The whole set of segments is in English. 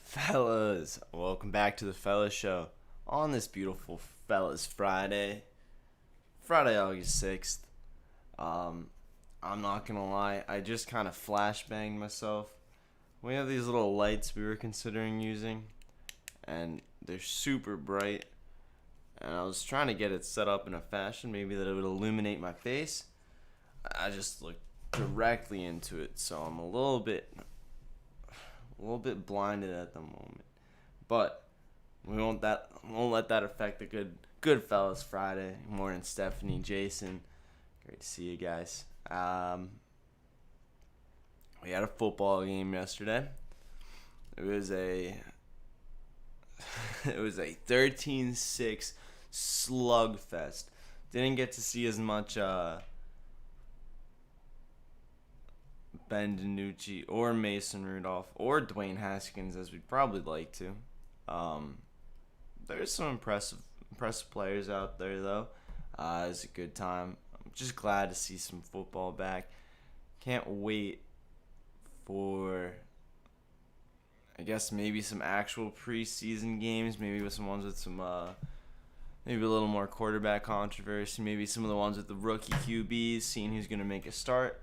Fellas, welcome back to the Fellas Show on this beautiful Fellas Friday, August 6th. Um, I'm not gonna lie, I just kind of flashbanged myself. We have these little lights we were considering using, and they're super bright. And I was trying to get it set up in a fashion maybe that it would illuminate my face. I just looked directly into it, so I'm a little bit blinded at the moment. But we won't let that affect the good fellas Friday. Morning, Stephanie, Jason. Great to see you guys. We had a football game yesterday. It was a it was a 13-6 slugfest. Didn't get to see as much Ben DiNucci or Mason Rudolph or Dwayne Haskins as we'd probably like to. Um, there's some impressive players out there though. It's a good time. I'm just glad to see some football back. Can't wait for I guess maybe some actual preseason games. Maybe with some ones with some maybe a little more quarterback controversy. Maybe some of the ones with the rookie QBs, seeing who's gonna make a start.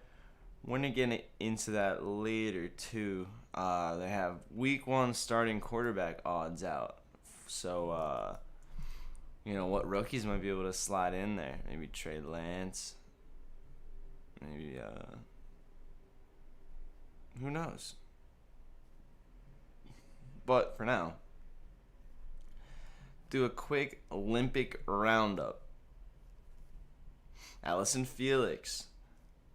We're going to get into that later, too. They have week one starting quarterback odds out. So, what rookies might be able to slide in there? Maybe Trey Lance. Maybe, who knows? But for now, do a quick Olympic roundup. Allison Felix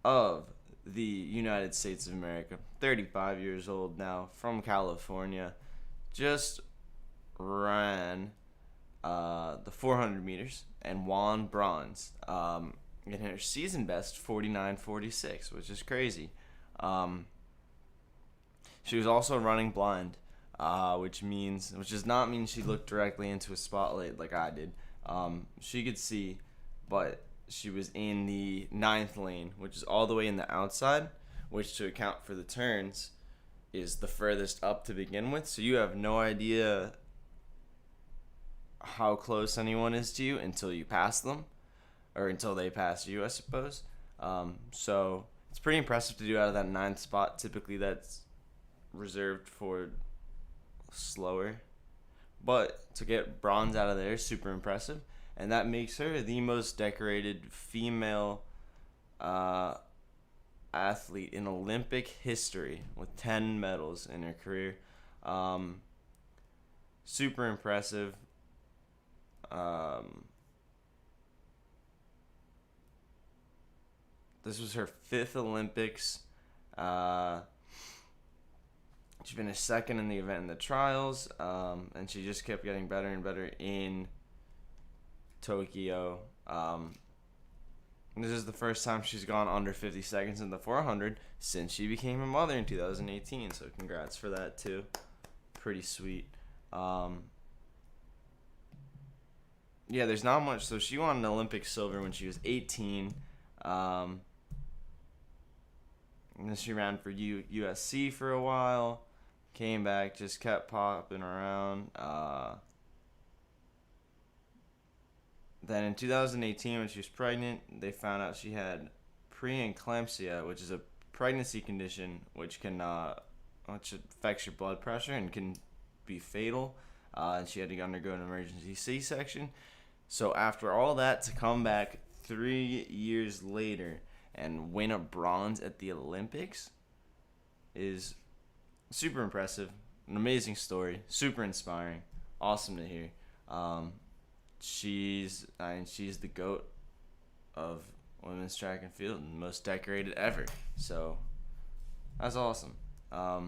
of the United States of America, 35 years old now, from California, just ran the 400 meters and won bronze. Getting her season best 49:46, which is crazy. She was also running blind, which does not mean she looked directly into a spotlight like I did. She could see, but she was in the ninth lane, which is all the way in the outside, which to account for the turns is the furthest up to begin with. So you have no idea how close anyone is to you until you pass them, or until they pass you, I suppose. So it's pretty impressive to do out of that ninth spot. Typically that's reserved for slower. But to get bronze out of there is super impressive. And that makes her the most decorated female athlete in Olympic history with 10 medals in her career. Super impressive. This was her fifth Olympics. She finished second in the event in the trials, and she just kept getting better and better in Tokyo. This is the first time she's gone under 50 seconds in the 400 since she became a mother in 2018. So congrats for that too. Pretty sweet. Yeah, there's not much. So she won an Olympic silver when she was 18. And then she ran for USC for a while. Came back, just kept popping around. Then in 2018, when she was pregnant, they found out she had preeclampsia, which is a pregnancy condition which affects your blood pressure and can be fatal. And she had to undergo an emergency C-section. So after all that, to come back 3 years later and win a bronze at the Olympics is super impressive. An amazing story. Super inspiring. Awesome to hear. She's the GOAT of women's track and field and most decorated ever. So that's awesome. That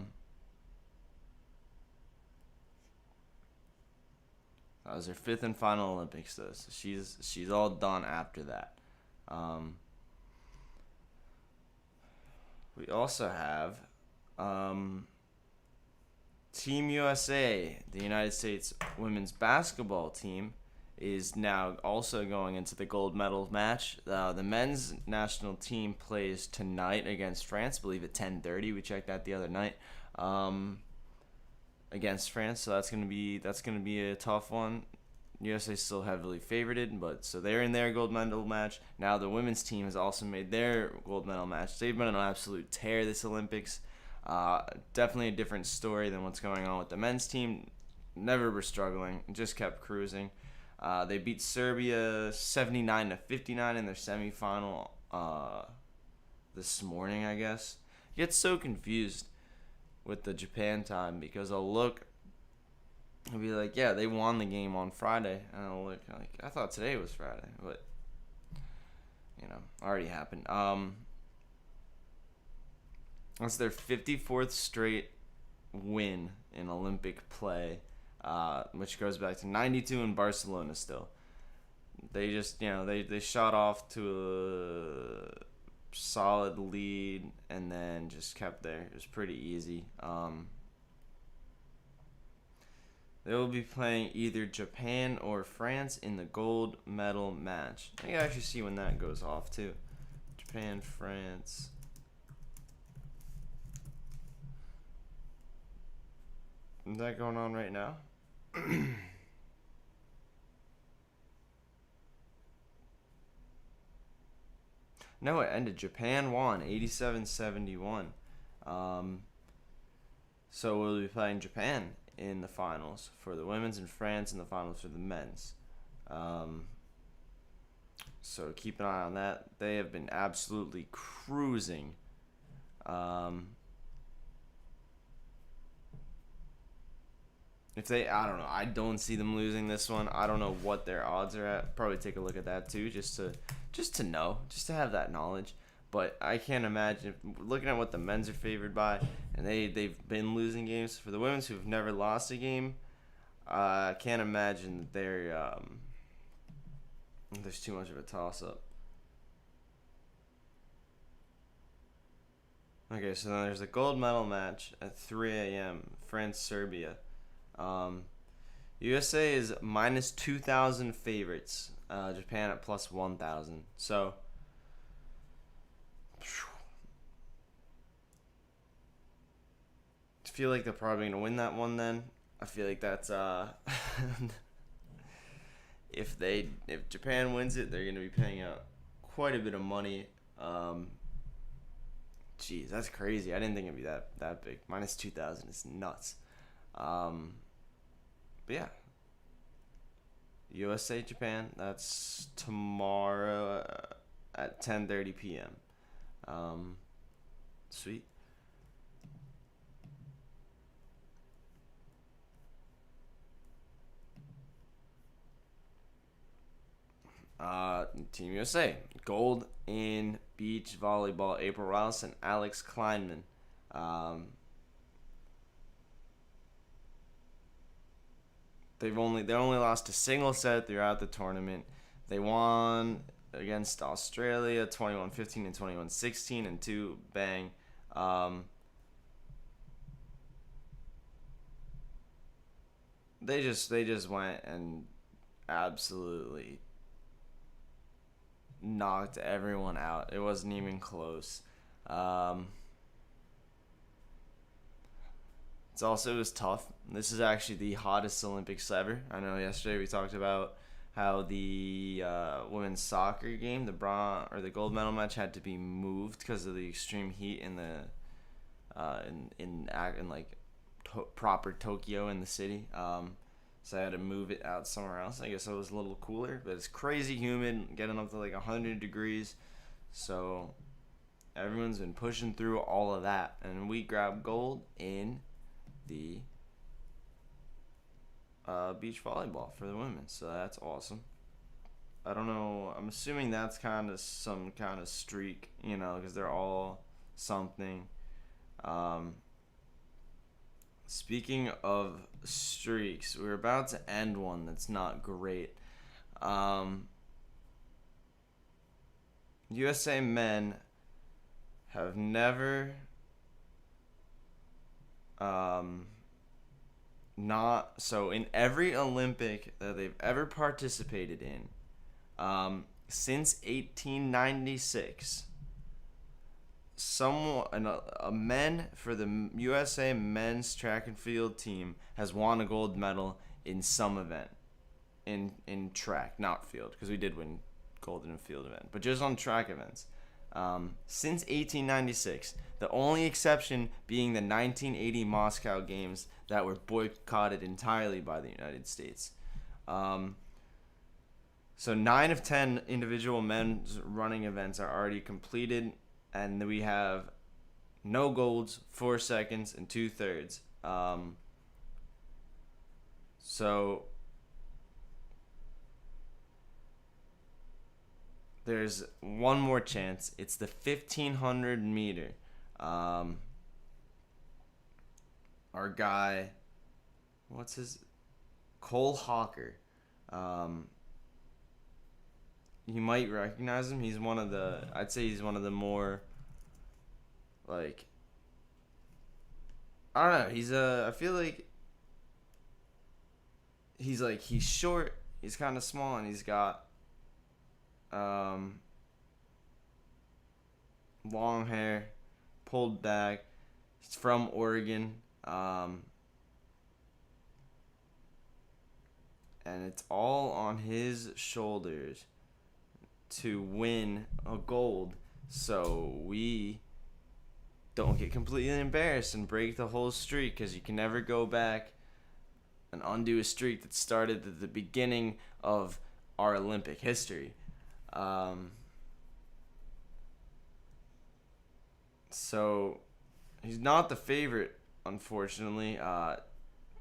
was her fifth and final Olympics though. So she's all done after that. We also have Team USA, the United States women's basketball team, is now also going into the gold medal match. The men's national team plays tonight against France, I believe at 10:30. We checked that the other night. against France, so that's gonna be a tough one. USA still heavily favorited, but so they're in their gold medal match. Now the women's team has also made their gold medal match. They've been on an absolute tear this Olympics. Definitely a different story than what's going on with the men's team. Never were struggling, just kept cruising. They beat Serbia 79-59 in their semifinal this morning, I guess. I get so confused with the Japan time because I'll be like, yeah, they won the game on Friday, and I'll look like I thought today was Friday, but already happened. That's their 54th straight win in Olympic play, which goes back to '92 in Barcelona. Still, they just they shot off to a solid lead and then just kept there. It was pretty easy. They will be playing either Japan or France in the gold medal match. I can actually see when that goes off too. Japan, France. Is that going on right now? No, it ended. Japan won 87-71. So we'll be playing Japan in the finals for the women's and France in the finals for the men's. So keep an eye on that. They have been absolutely cruising. I don't know. I don't see them losing this one. I don't know what their odds are at. Probably take a look at that too, just to know, just to have that knowledge. But I can't imagine looking at what the men's are favored by, and they've been losing games. For the women's who've never lost a game, I can't imagine that there's too much of a toss up. Okay, so then there's a gold medal match at 3 a.m. France Serbia. USA is minus 2,000 favorites. Japan at plus 1,000. So I feel like they're probably gonna win that one. Then I feel like that's if Japan wins it, they're gonna be paying out quite a bit of money. Jeez, that's crazy. I didn't think it'd be that big. Minus 2,000 is nuts. But yeah, USA Japan. That's tomorrow at 10:30 p.m. Sweet. Team USA gold in beach volleyball. April Rouse and Alex Kleinman. They only lost a single set throughout the tournament. They won against Australia 21-15 and 21-16 and 2 bang. They just went and absolutely knocked everyone out. It wasn't even close. It was tough. This is actually the hottest Olympics ever. I know yesterday we talked about how the women's soccer game, the gold medal match, had to be moved because of the extreme heat in the in like proper Tokyo in the city. So I had to move it out somewhere else. I guess it was a little cooler, but it's crazy humid, getting up to like 100 degrees. So everyone's been pushing through all of that, and we grabbed gold in the beach volleyball for the women. So that's awesome. I don't know. I'm assuming that's kind of some kind of streak, because they're all something. Speaking of streaks, we're about to end one that's not great. USA men have never in every Olympic that they've ever participated in, since 1896, a men for the USA men's track and field team has won a gold medal in some event in track, not field, because we did win gold in a field event, but just on track events. Since 1896, the only exception being the 1980 Moscow Games that were boycotted entirely by the United States. So 9 of 10 individual men's running events are already completed, and we have no golds, 4 seconds, and 2/3. So there's one more chance. It's the 1500 meter. Our guy, what's his? Cole Hawker. You might recognize him. I'd say he's one of the more, like, I don't know. I feel like he's short, he's kind of small, and he's got long hair, pulled back. He's from Oregon, and it's all on his shoulders to win a gold, so we don't get completely embarrassed and break the whole streak, because you can never go back and undo a streak that started at the beginning of our Olympic history. So he's not the favorite, unfortunately.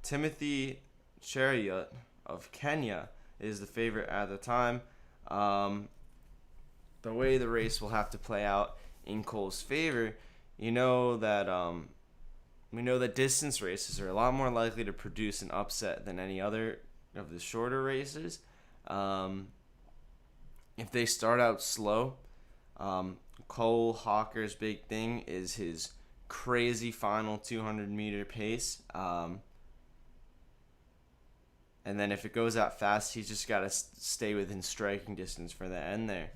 Timothy Cheruiyot of Kenya is the favorite at the time. The way the race will have to play out in Cole's favor, we know that distance races are a lot more likely to produce an upset than any other of the shorter races. If they start out slow, Cole Hawker's big thing is his crazy final 200 meter pace. And then if it goes out fast, he's just got to stay within striking distance for the end there.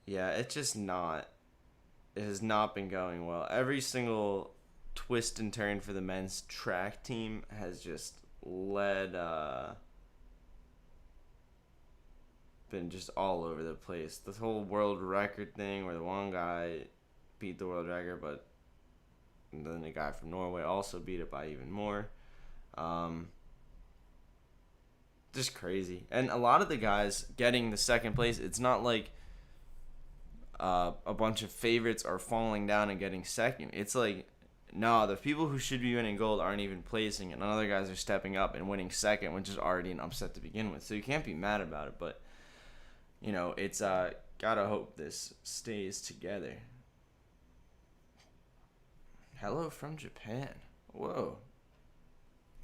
Yeah, it has not been going well. Every single twist and turn for the men's track team has just been just all over the place. The whole world record thing where the one guy beat the world record, but then the guy from Norway also beat it by even more. Just crazy. And a lot of the guys getting the second place, it's not like a bunch of favorites are falling down and getting second. It's like, no, the people who should be winning gold aren't even placing, and other guys are stepping up and winning second, which is already an upset to begin with. So you can't be mad about it, but it's gotta hope this stays together. Hello from Japan. Whoa.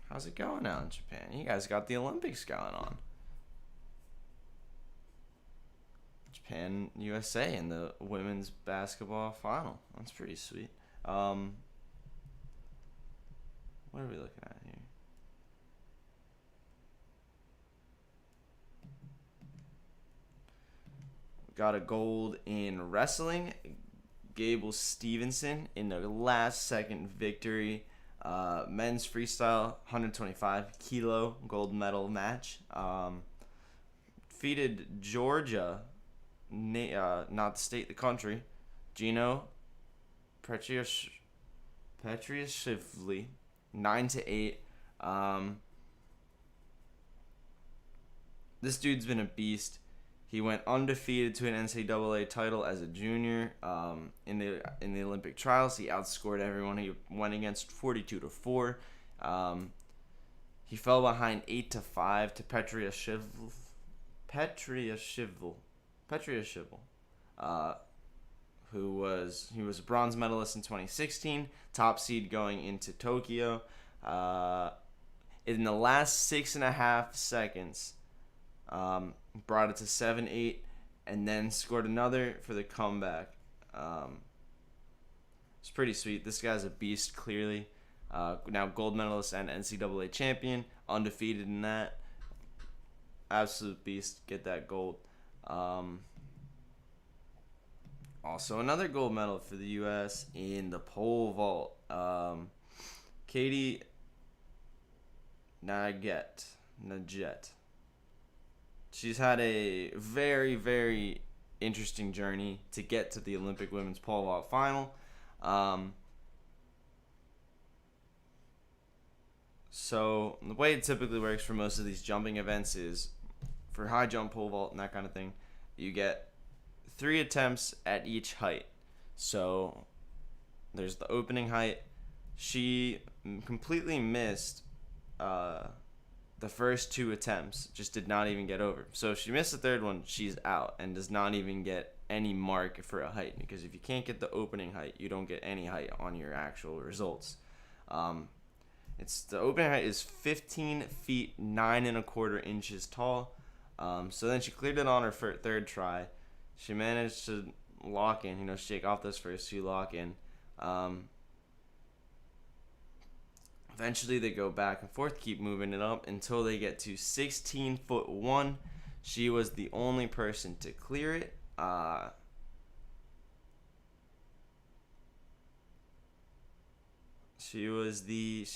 How's it going out in Japan? You guys got the Olympics going on. Japan, USA in the women's basketball final. That's pretty sweet. What are we looking at here? Got a gold in wrestling. Gable Stevenson in the last second victory. Men's freestyle 125 kilo gold medal match. Defeated Georgia, not the state, the country. Gino Petriashvili 9-8. This dude's been a beast. He went undefeated to an NCAA title as a junior. In the Olympic trials, he outscored everyone he went against 42-4. He fell behind 8-5 to Petriashvili, who was a bronze medalist in 2016, top seed going into Tokyo. In the last 6.5 seconds, brought it to 7-8, and then scored another for the comeback. It's pretty sweet. This guy's a beast, clearly. Now gold medalist and NCAA champion, undefeated in that. Absolute beast, get that gold. Um, Also, another gold medal for the U.S. in the pole vault. Katie Naget. She's had a very, very interesting journey to get to the Olympic women's pole vault final. Um, so the way it typically works for most of these jumping events is for high jump, pole vault, and that kind of thing, you get 3 attempts at each height. So there's the opening height. She completely missed the first 2 attempts, just did not even get over. So if she missed the third one, she's out and does not even get any mark for a height, because if you can't get the opening height, you don't get any height on your actual results. It's the opening height is 15 feet 9 1/4 inches tall. So then she cleared it on her third try. She managed to lock in, shake off those first 2, lock in. Eventually, they go back and forth, keep moving it up until they get to 16'1". She was the only person to clear it. She's the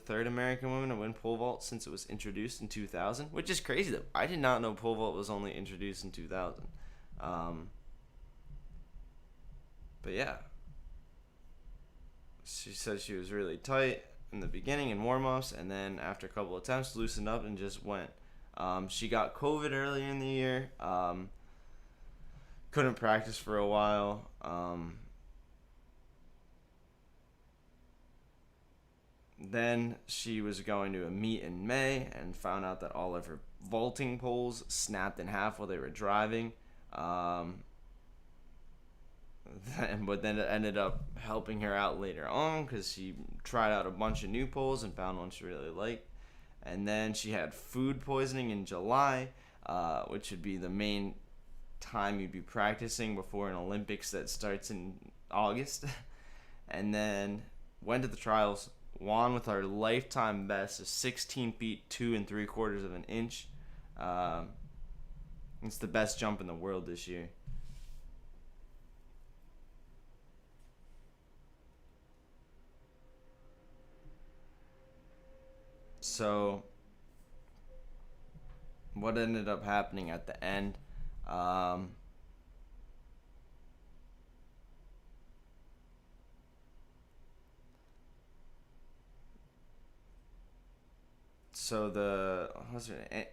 3rd American woman to win pole vault since it was introduced in 2000, which is crazy though. I did not know pole vault was only introduced in 2000. But yeah, she said she was really tight in the beginning in warm-ups, and then after a couple attempts loosened up and just went. She got COVID earlier in the year. Couldn't practice for a while. Then she was going to a meet in May and found out that all of her vaulting poles snapped in half while they were driving. But then it ended up helping her out later on because she tried out a bunch of new poles and found one she really liked. And then she had food poisoning in July, which would be the main time you'd be practicing before an Olympics that starts in August. And then went to the trials, won with our lifetime best of 16 feet 2 3/4 inches. It's the best jump in the world this year. So what ended up happening at the end, so what's her name?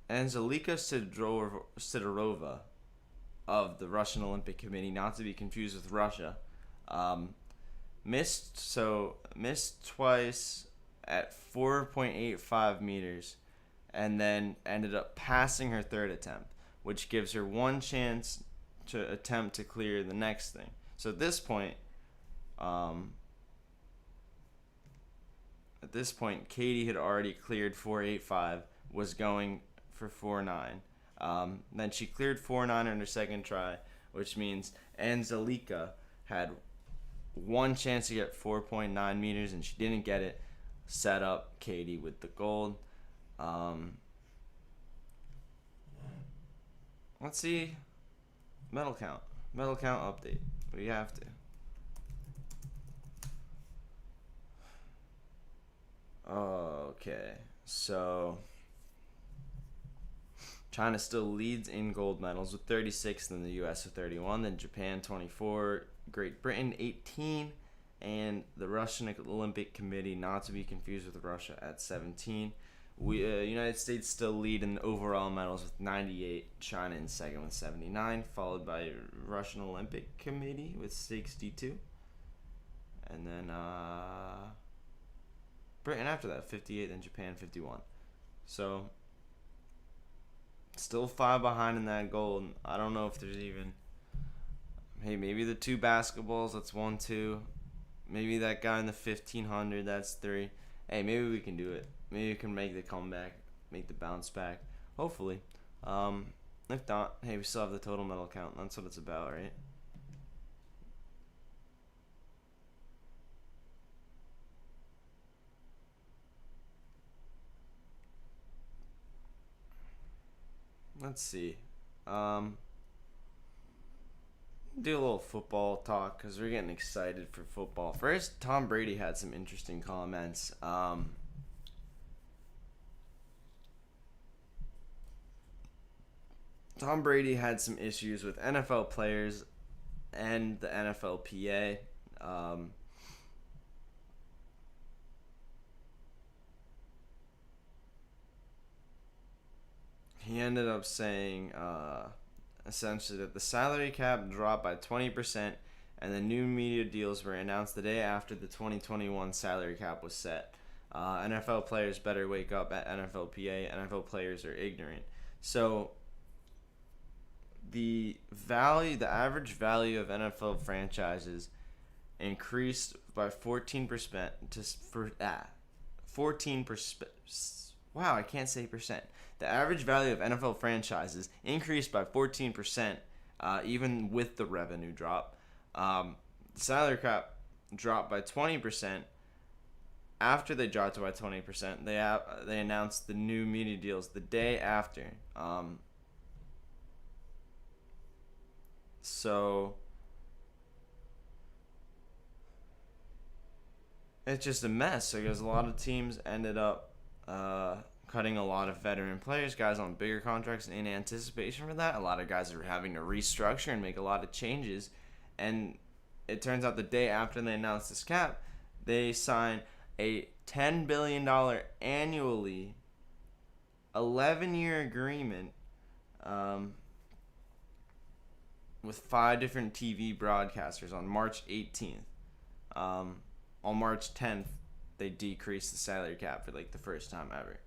Anzelika Sidorova of the Russian Olympic Committee, not to be confused with Russia, missed twice at 4.85 meters, and then ended up passing her third attempt, which gives her one chance to attempt to clear the next thing. So at this point, Katie had already cleared 4.85, was going for 4.9. Then she cleared 4.9 on her second try, which means Anzelika had one chance to get 4.9 meters, and she didn't get it. Set up Katie with the gold. Let's see. Medal count update. We have to. Okay, so China still leads in gold medals with 36, then the US with 31, then Japan 24, Great Britain 18, and the Russian Olympic Committee, not to be confused with Russia, at 17. United States still lead in overall medals with 98, China in second with 79, followed by Russian Olympic Committee with 62, and then Britain after that 58, then Japan 51. So still 5 behind in that gold. I don't know if there's even, hey, maybe the 2 basketballs, that's 1, 2. Maybe that guy in the 1500, that's 3. Hey, maybe we can do it. Maybe we can make the comeback, make the bounce back. Hopefully. If not, hey, we still have the total medal count. That's what it's about, right? let's see. Um, do a little football talk because we're getting excited for football. First, Tom Brady had some interesting comments. Tom Brady had some issues with NFL players and the NFLPA. Um, he ended up saying essentially that the salary cap dropped by 20% and the new media deals were announced the day after the 2021 salary cap was set. NFL players better wake up at NFLPA. NFL players are ignorant. So the average value of NFL franchises increased by 14% to for 14%. Wow, I can't say percent. The average value of NFL franchises increased by 14%, even with the revenue drop. The salary cap dropped by 20%. After they dropped it by 20%, they announced the new media deals the day after. So it's just a mess because a lot of teams ended up cutting a lot of veteran players, guys on bigger contracts in anticipation for that. A lot of guys are having to restructure and make a lot of changes. And it turns out the day after they announced this cap, they signed a $10 billion annually, 11-year agreement with 5 different TV broadcasters on March 18th. On March 10th, they decreased the salary cap for like the first time ever.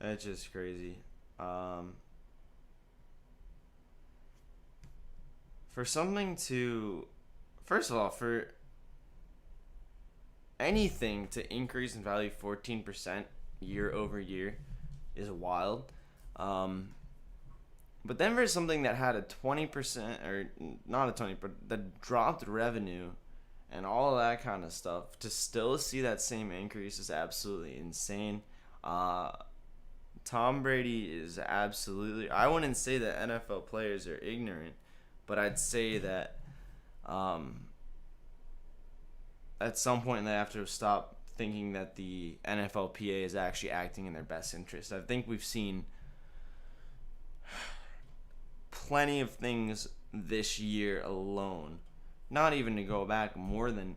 It's just crazy. For something to, first of all, for anything to increase in value 14% year over year is wild. But then for something that had a 20%, or not a 20, but that dropped revenue and all of that kind of stuff, to still see that same increase is absolutely insane. Tom Brady is absolutely, I wouldn't say that NFL players are ignorant, but I'd say that at some point they have to stop thinking that the NFLPA is actually acting in their best interest. I think we've seen plenty of things this year alone. Not even to go back more than,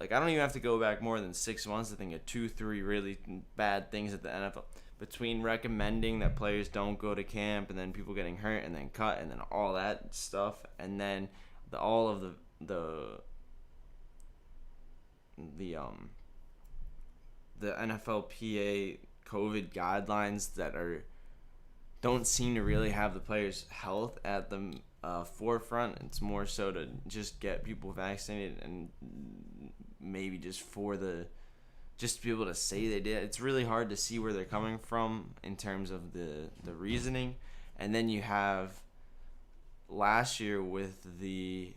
like, I don't even have to go back more than 6 months to think of 2-3 really bad things at the NFL. Between recommending that players don't go to camp and then people getting hurt and then cut and then all that stuff, and then all of the NFLPA COVID guidelines that don't seem to really have the players' health at the forefront. It's more so to just get people vaccinated and maybe just to be able to say they did. It's really hard to see where they're coming from in terms of the reasoning. And then you have last year with the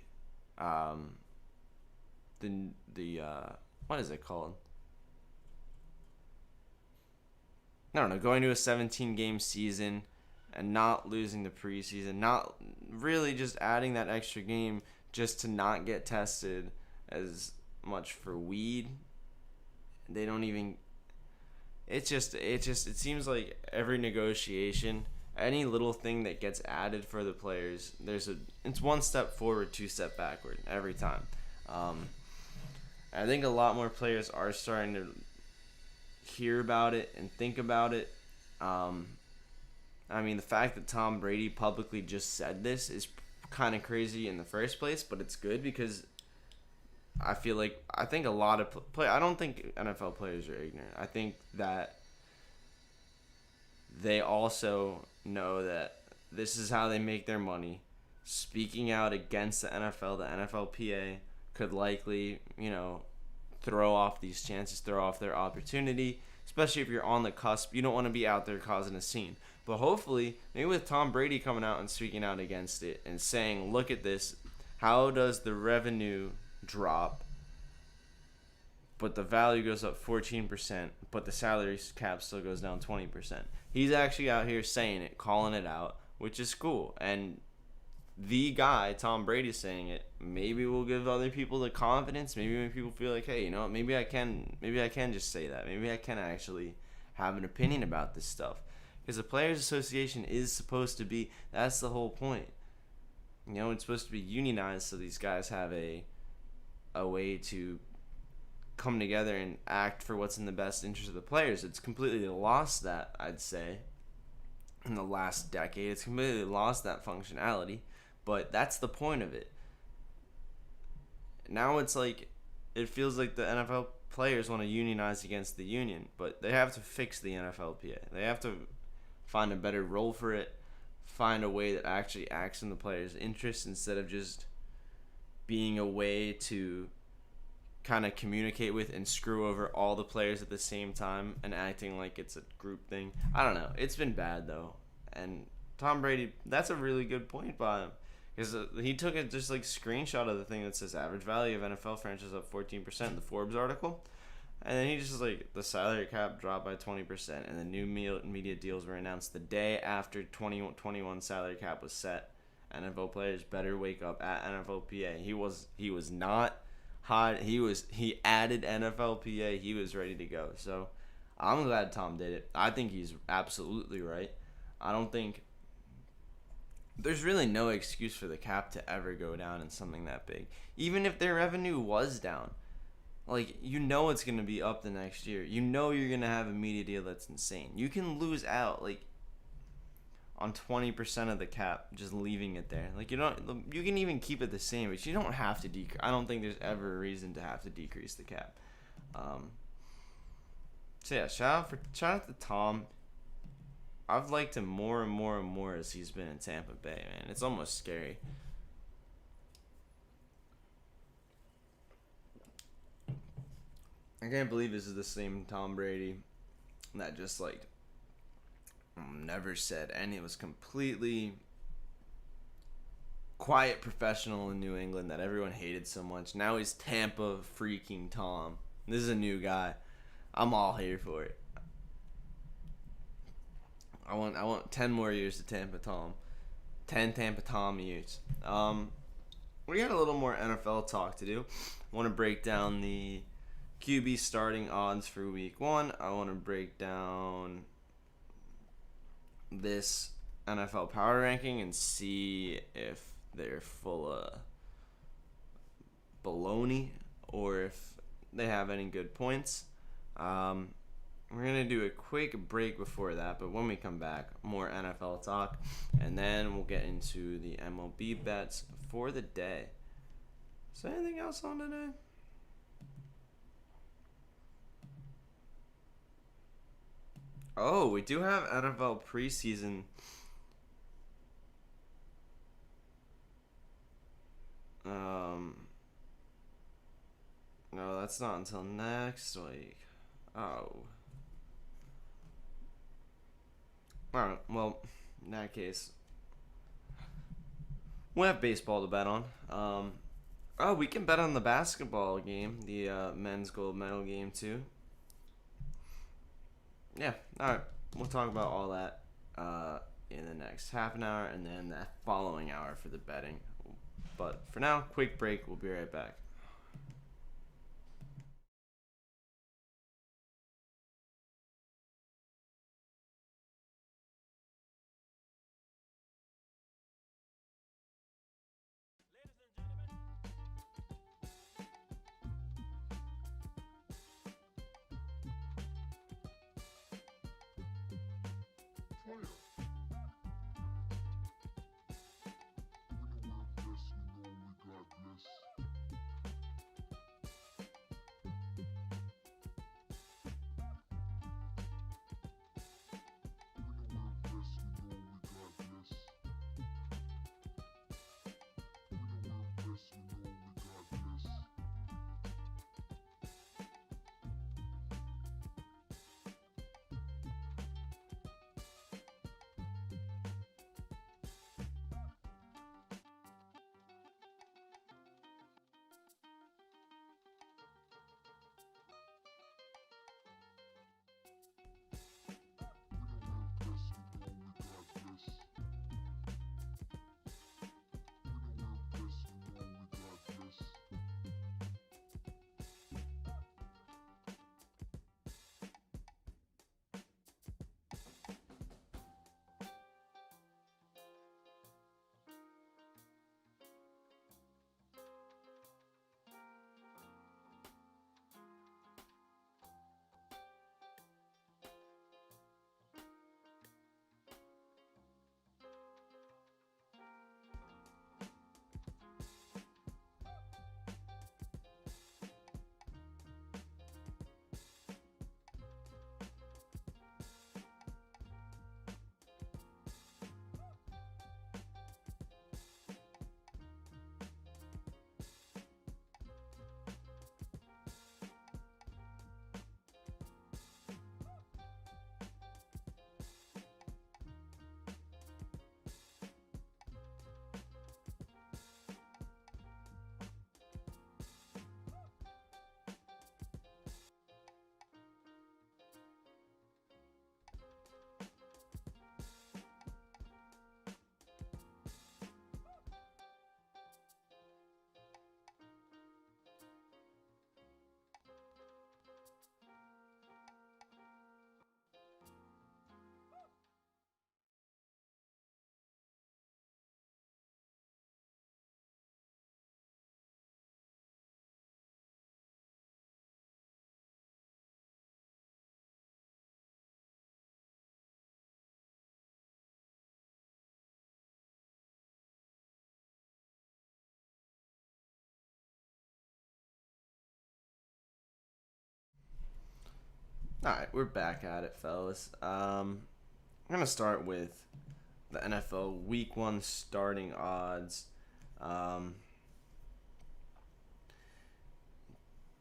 what is it called? I don't know, going to a 17-game season and not losing the preseason, not really just adding that extra game just to not get tested as much for weed. They don't even, it seems like every negotiation, any little thing that gets added for the players, it's one step forward, 2 step backward every time. I think a lot more players are starting to hear about it and think about it. I mean, the fact that Tom Brady publicly just said this is kind of crazy in the first place, but it's good because I think a lot of I don't think NFL players are ignorant. I think that they also know that this is how they make their money. Speaking out against the NFL, the NFLPA could likely, throw off these chances, throw off their opportunity, especially if you're on the cusp. You don't want to be out there causing a scene. But hopefully, maybe with Tom Brady coming out and speaking out against it and saying, look at this, How does the revenue drop, but the value goes up 14%, but the salary cap still goes down 20%? He's actually out here saying it, calling it out, which is cool. And the guy, Tom Brady, saying it, maybe will give other people the confidence. Maybe when people feel like, hey, you know what, maybe I can just say that. Maybe I can actually have an opinion about this stuff. Because the Players Association is supposed to be, that's the whole point. You know, it's supposed to be unionized so these guys have a way to come together and act for what's in the best interest of the players. It's completely lost that, I'd say, in the last decade. It's completely lost that functionality, but that's the point of it. Now it's like, it feels like the NFL players want to unionize against the union, but they have to fix the NFLPA. They have to find a better role for it, find a way that actually acts in the players' interests instead of just being a way to kind of communicate with and screw over all the players at the same time and acting like it's a group thing. I don't know. It's been bad, though. And Tom Brady, that's a really good point by him. Because he took a just like screenshot of the thing that says average value of NFL franchise up 14%, the Forbes article. And then he just like, the salary cap dropped by 20%, and the new media deals were announced the day after 2021 salary cap was set. NFL players better wake up at NFLPA. He was not hot. He added NFLPA. He was ready to go. So I'm glad Tom did it. I think he's absolutely right. I don't think there's really no excuse for the cap to ever go down in something that big. Even if their revenue was down, like, you know it's going to be up the next year. You know you're going to have a media deal that's insane. You can lose out, like, on 20% of the cap, just leaving it there. Like, you can even keep it the same, but you don't have to decrease. I don't think there's ever a reason to have to decrease the cap. So yeah, shout out to Tom. I've liked him more and more and more as he's been in Tampa Bay, man. It's almost scary. I can't believe this is the same Tom Brady that just, like, never said, and it was completely quiet professional in New England that everyone hated so much. Now he's Tampa freaking Tom. This is a new guy. I'm all here for it. I want 10 more years to Tampa Tom. 10 Tampa Tom years. We got a little more NFL talk to do. I want to break down the QB starting odds for week 1. I want to break down this NFL power ranking and see if they're full of baloney or if they have any good points. We're going to do a quick break before that, but when we come back, more NFL talk, and then we'll get into the MLB bets for the day. Is there anything else on today? Oh, we do have NFL preseason. No, that's not until next week. Oh. Alright, well, in that case, we'll have baseball to bet on. Oh, we can bet on the basketball game, the men's gold medal game, too. Yeah, alright. We'll talk about all that in the next half an hour and then that following hour for the betting. But for now, quick break. We'll be right back. All right, we're back at it, fellas. I'm gonna start with the NFL Week One starting odds. Um,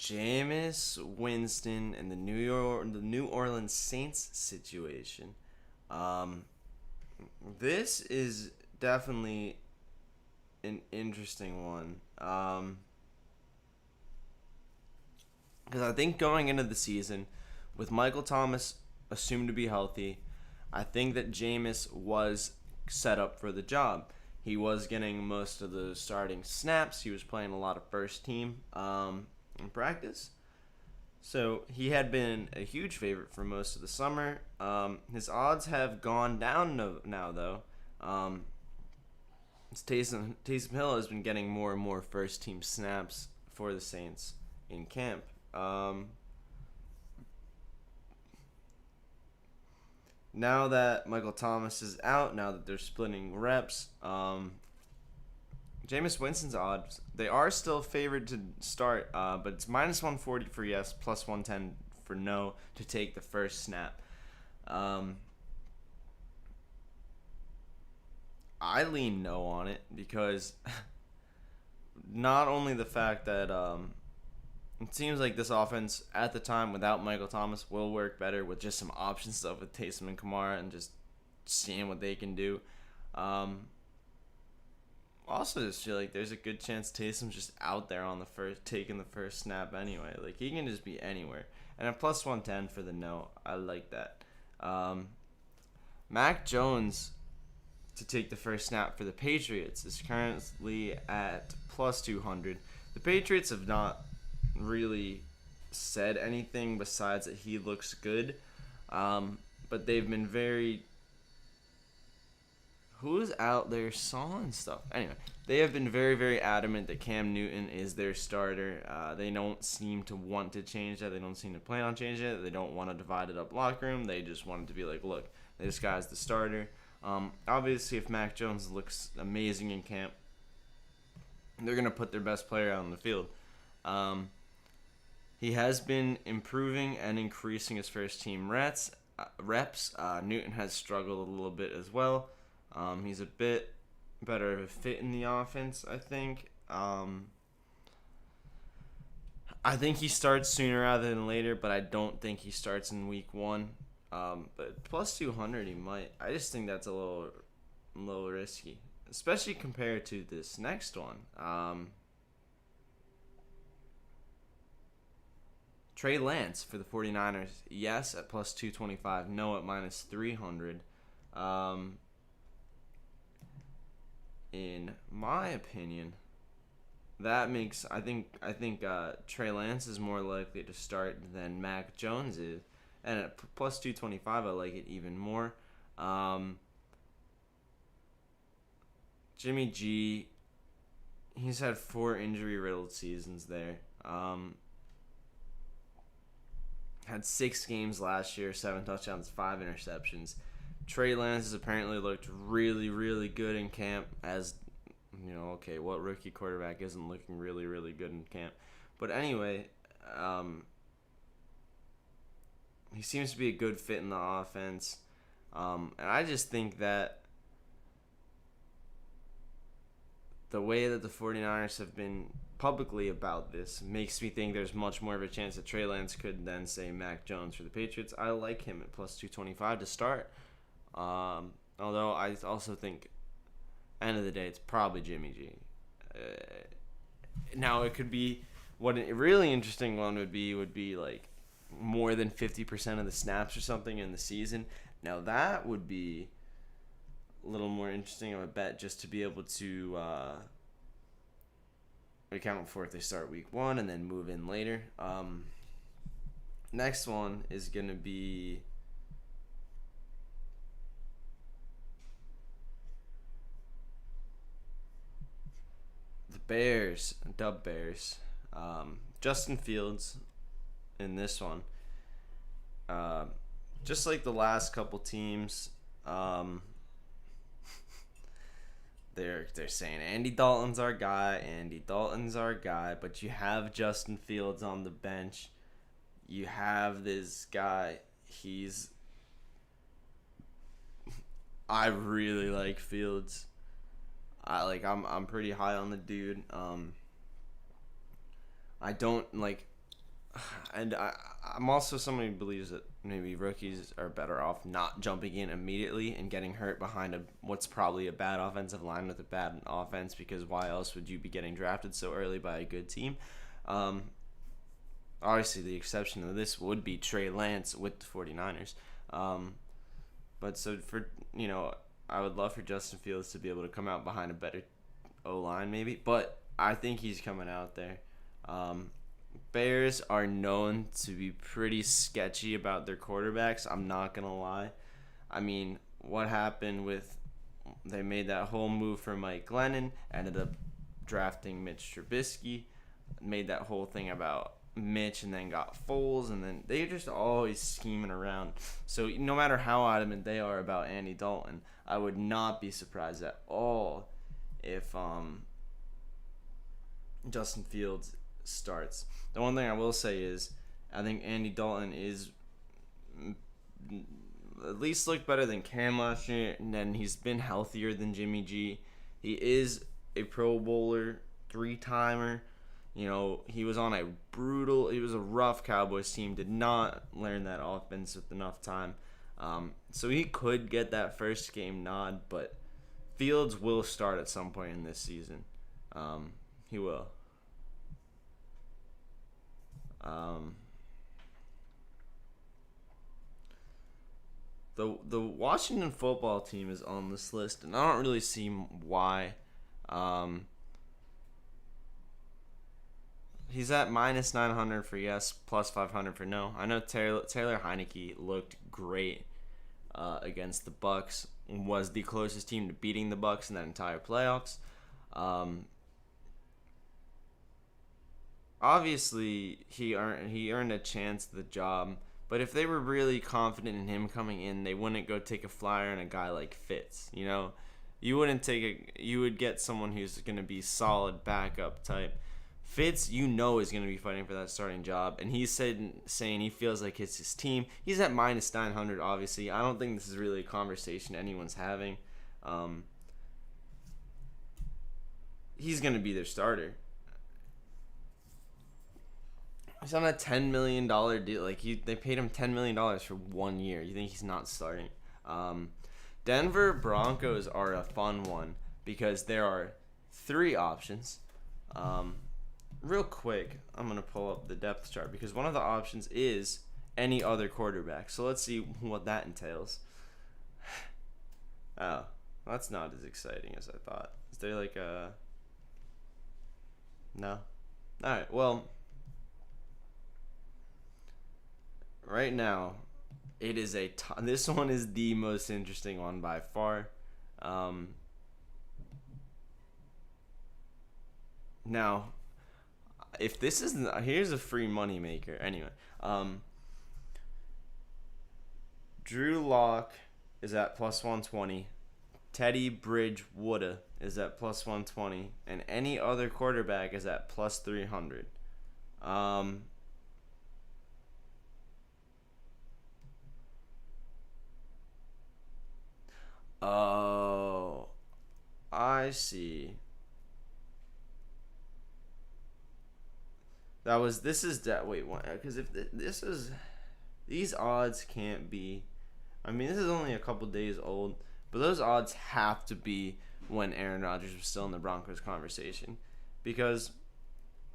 Jameis Winston and the New Orleans Saints situation. Um, this is definitely an interesting one. Because I think going into the season, with Michael Thomas assumed to be healthy, I think that Jameis was set up for the job. He was getting most of the starting snaps. He was playing a lot of first team in practice. So he had been a huge favorite for most of the summer. His odds have gone down now, though. Taysom Hill has been getting more and more first team snaps for the Saints in camp. Now that Michael Thomas is out, now that they're splitting reps, Jameis Winston's odds, they are still favored to start, but it's minus 140 for yes, plus 110 for no to take the first snap. I lean no on it because not only the fact that it seems like this offense at the time without Michael Thomas will work better with just some option stuff with Taysom and Kamara and just seeing what they can do. Also, just feel like there's a good chance Taysom's just out there on the first, taking the first snap anyway. Like he can just be anywhere. And a plus 110 for the no, I like that. Mac Jones to take the first snap for the Patriots is currently at plus 200. The Patriots have not really said anything besides that he looks good, but they've been very who's out there sawing stuff. Anyway, they have been very, very adamant that Cam Newton is their starter. They don't seem to want to change that. They don't seem to plan on changing it. They don't want a divided up locker room. They just want it to be like, look, this guy's the starter. Obviously, if Mac Jones looks amazing in camp, they're going to put their best player out on the field. He has been improving and increasing his first team reps. Newton has struggled a little bit as well. He's a bit better of a fit in the offense, I think. I think he starts sooner rather than later, but I don't think he starts in week one. But plus 200, he might. I just think that's a little risky, especially compared to this next one. Trey Lance for the 49ers, yes, at plus 225, no at minus 300. In my opinion, that makes I think Trey Lance is more likely to start than Mac Jones is, and at plus 225, I like it even more. Jimmy G, he's had 4 injury-riddled seasons there. Had 6 games last year, 7 touchdowns, 5 interceptions. Trey Lance has apparently looked really, really good in camp. As you know, okay, what rookie quarterback isn't looking really, really good in camp? But anyway, he seems to be a good fit in the offense, and I just think that the way that the 49ers have been publicly about this makes me think there's much more of a chance that Trey Lance could then say Mac Jones for the Patriots. I like him at plus 225 to start. Although I also think, end of the day, it's probably Jimmy G. Now it could be what a really interesting one would be like more than 50% of the snaps or something in the season. Now that would be a little more interesting of a bet just to be able to account for if they start week one and then move in later. Next one is going to be the Bears, Dub Bears. Justin Fields in this one. Just like the last couple teams, they're saying Andy Dalton's our guy, but you have Justin Fields on the bench. you have this guy. I really like Fields. I'm pretty high on the dude. I don't like, and I'm also somebody who believes that maybe rookies are better off not jumping in immediately and getting hurt behind what's probably a bad offensive line with a bad offense, because why else would you be getting drafted so early by a good team? Obviously, the exception of this would be Trey Lance with the 49ers. But so I would love for Justin Fields to be able to come out behind a better O-line maybe, but I think he's coming out there. Bears are known to be pretty sketchy about their quarterbacks. I'm not going to lie. I mean, what happened with they made that whole move for Mike Glennon, ended up drafting Mitch Trubisky, made that whole thing about Mitch, and then got Foles, and then they're just always scheming around. So no matter how adamant they are about Andy Dalton, I would not be surprised at all if Justin Fields starts. The one thing I will say is I think Andy Dalton is at least looked better than Cam last year, and then he's been healthier than Jimmy G. He is a Pro Bowler, 3-timer. He was on he was a rough Cowboys team, did not learn that offense with enough time. So he could get that first game nod, but Fields will start at some point in this season. He will. The Washington football team is on this list, and I don't really see why. He's at minus 900 for yes, plus 500 for no. I know Taylor Heineke looked great against the Bucks, was the closest team to beating the Bucks in that entire playoffs. Obviously, he earned a chance at the job, but if they were really confident in him coming in, they wouldn't go take a flyer on a guy like Fitz. You would get someone who's going to be solid backup type. Fitz, is going to be fighting for that starting job, and he's saying he feels like it's his team. He's at minus 900, obviously. I don't think this is really a conversation anyone's having. He's going to be their starter. He's on a $10 million deal. They paid him $10 million for 1 year. You think he's not starting? Denver Broncos are a fun one because there are 3 options. Real quick, I'm going to pull up the depth chart because one of the options is any other quarterback. So let's see what that entails. Oh, that's not as exciting as I thought. Is there No? Alright, well, right now, it is this one is the most interesting one by far. Now, if this isn't, here's a free money maker. Anyway, Drew Lock is at plus 120. Teddy Bridgewater is at plus 120, and any other quarterback is at plus 300. Oh, I see. Because if this is, these odds can't be, this is only a couple days old, but those odds have to be when Aaron Rodgers was still in the Broncos conversation, because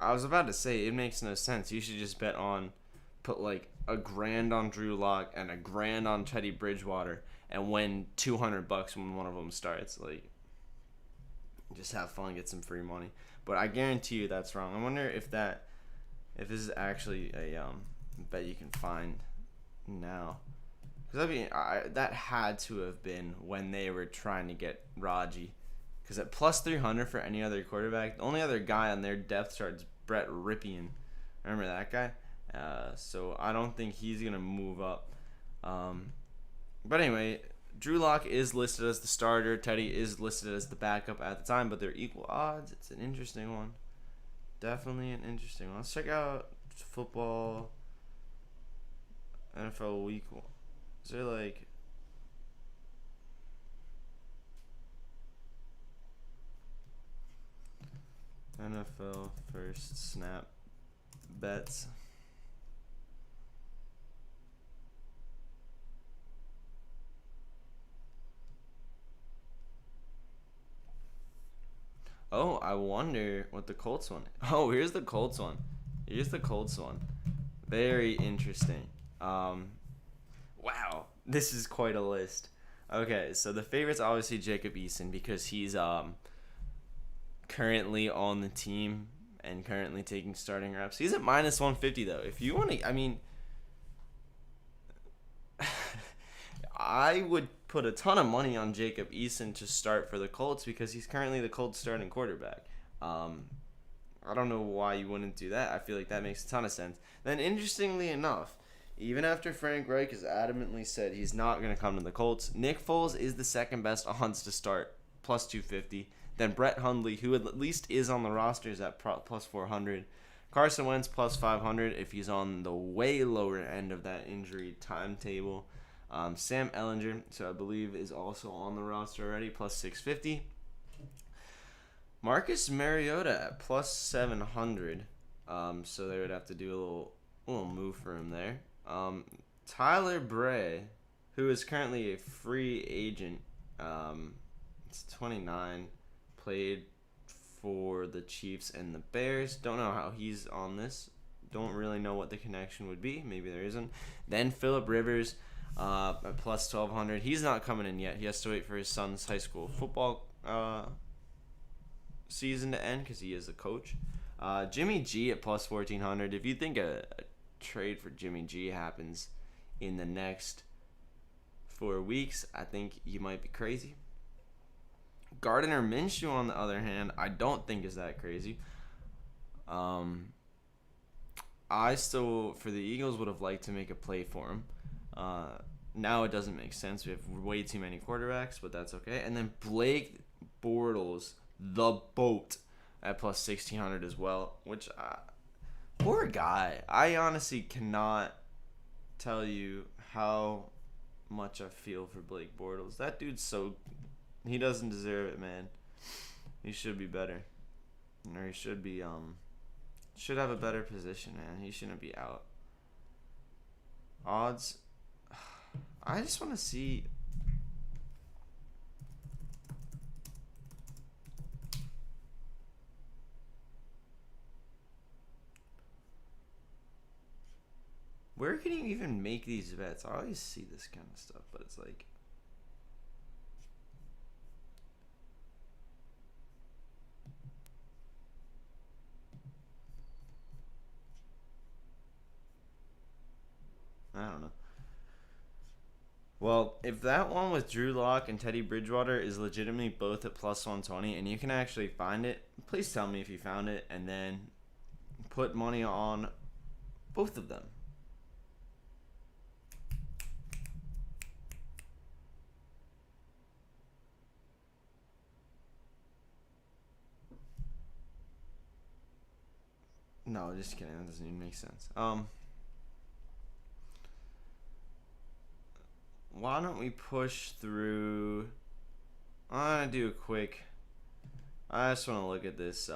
I was about to say it makes no sense. You should just put like $1,000 on Drew Lock and $1,000 on Teddy Bridgewater and win $200 when one of them starts. Just have fun, get some free money. But I guarantee you that's wrong. I wonder if this is actually a bet you can find now. Because that had to have been when they were trying to get Raji. Because at plus 300 for any other quarterback, the only other guy on their depth chart is Brett Ripien. Remember that guy? So I don't think he's going to move up. But anyway, Drew Lock is listed as the starter. Teddy is listed as the backup at the time, but they're equal odds. It's an interesting one. Definitely an interesting one. Let's check out football NFL week. Is there like NFL first snap bets? Oh, I wonder what the Colts one. Oh, here's the Colts one. Here's the Colts one. Very interesting. Um, wow, this is quite a list. Okay, so the favorite's obviously Jacob Eason because he's currently on the team and currently taking starting reps. He's at minus 150 though. If you want to, I mean, I would put a ton of money on Jacob Eason to start for the Colts because he's currently the Colts starting quarterback. Um, I don't know why you wouldn't do that. I feel like that makes a ton of sense. Then, interestingly enough, even after Frank Reich has adamantly said he's not going to come to the Colts, Nick Foles is the second best odds to start, plus 250. Then Brett Hundley, who at least is on the roster, is at plus 400. Carson Wentz plus 500 if he's on the way lower end of that injury timetable. Sam Ellinger, so I believe is also on the roster already, plus 650. Marcus Mariota at plus 700. So they would have to do a little move for him there. Tyler Bray, who is currently a free agent, it's 29, played for the Chiefs and the Bears. Don't know how he's on this. Don't really know what the connection would be. Maybe there isn't. Then Phillip Rivers at plus 1,200. He's not coming in yet. He has to wait for his son's high school football season to end because he is the coach. Jimmy G at plus 1,400. If you think a trade for Jimmy G happens in the next 4 weeks, I think you might be crazy. Gardner Minshew, on the other hand, I don't think is that crazy. I still, for the Eagles, would have liked to make a play for him. Now it doesn't make sense. We have way too many quarterbacks, but that's okay. And then Blake Bortles, the boat, at plus 1,600 as well, which, poor guy. I honestly cannot tell you how much I feel for Blake Bortles. That dude's he doesn't deserve it, man. He should be better. Or he should be, should have a better position, man. He shouldn't be out. Odds. I just want to see. Where can you even make these bets? I always see this kind of stuff, but it's like. I don't know. Well, if that one with Drew Lock and Teddy Bridgewater is legitimately both at plus 120 and you can actually find it, please tell me if you found it and then put money on both of them. No, just kidding. That doesn't even make sense. Why don't we push through? I'm gonna do a quick. I just want to look at this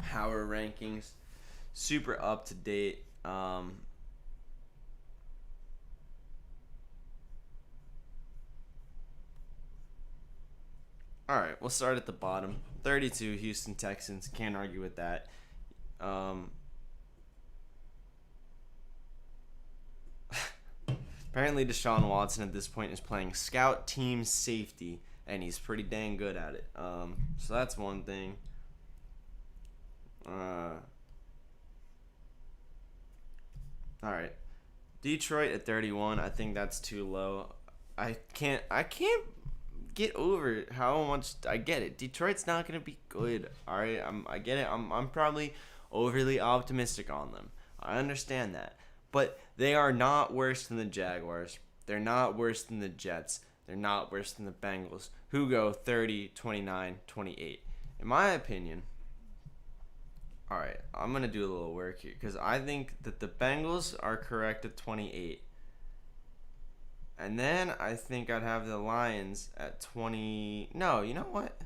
power rankings, super up to date. All right, we'll start at the bottom. 32 Houston Texans. Can't argue with that. Apparently, Deshaun Watson at this point is playing scout team safety, and he's pretty dang good at it. So that's one thing. All right, Detroit at 31. I think that's too low. I can't get over how much I get it. Detroit's not gonna be good. All right, I get it. I'm probably overly optimistic on them. I understand that. But they are not worse than the Jaguars. They're not worse than the Jets. They're not worse than the Bengals, who go 30, 29, 28. In my opinion, All right, I'm gonna do a little work here because I think that the Bengals are correct at 28, and then I think I'd have the Lions at 20. No, you know what?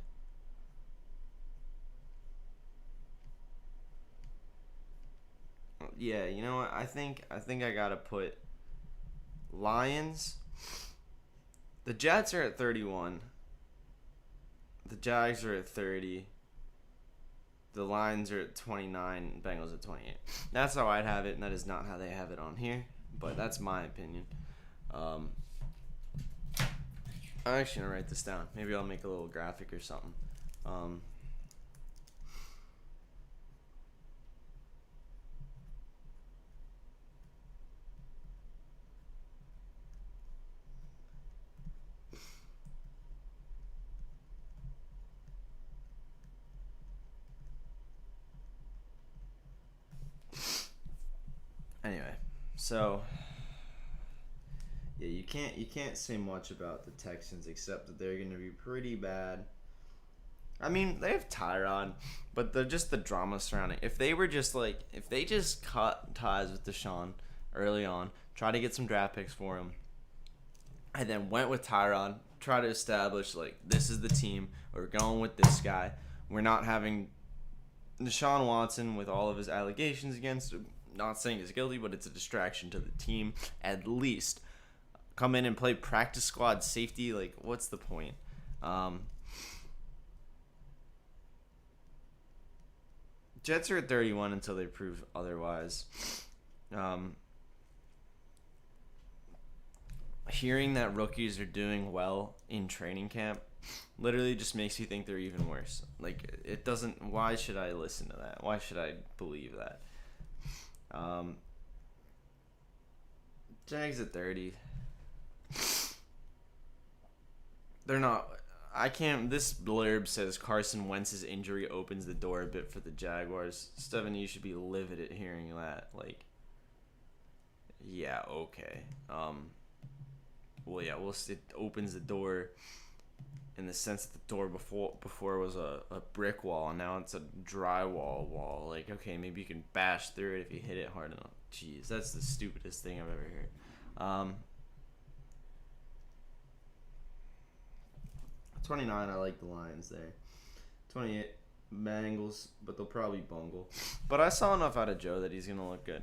Yeah, you know what? I think I gotta put Lions. The Jets are at 31. The Jags are at 30. The Lions are at 29. Bengals at 28. That's how I'd have it, and that is not how they have it on here. But that's my opinion. Um, I'm actually gonna write this down. Maybe I'll make a little graphic or something. Um, anyway, so yeah, you can't say much about the Texans except that they're gonna be pretty bad. I mean, they have Tyrod, but they're just the drama surrounding. If they just cut ties with Deshaun early on, try to get some draft picks for him, and then went with Tyrod, try to establish like this is the team. We're going with this guy. We're not having Deshaun Watson with all of his allegations against him. Not saying he's guilty, but it's a distraction to the team. At least come in and play practice squad safety. Like, what's the point? Jets are at 31 until they prove otherwise. Um, Hearing that rookies are doing well in training camp literally just makes you think they're even worse. Like, it doesn't. Why should I listen to that? Why should I believe that? Um, Jags at 30. They're not. I can't. This blurb says Carson Wentz's injury opens the door a bit for the Jaguars. Steven, you should be livid at hearing that. Like, yeah, okay. Well, yeah, it opens the door in the sense that the door before was a brick wall, and now it's a drywall wall. Like, okay, maybe you can bash through it if you hit it hard enough. Jeez, that's the stupidest thing I've ever heard. 29, I like the Lions there. 28, Bengals, but they'll probably bungle. But I saw enough out of Joe that he's going to look good.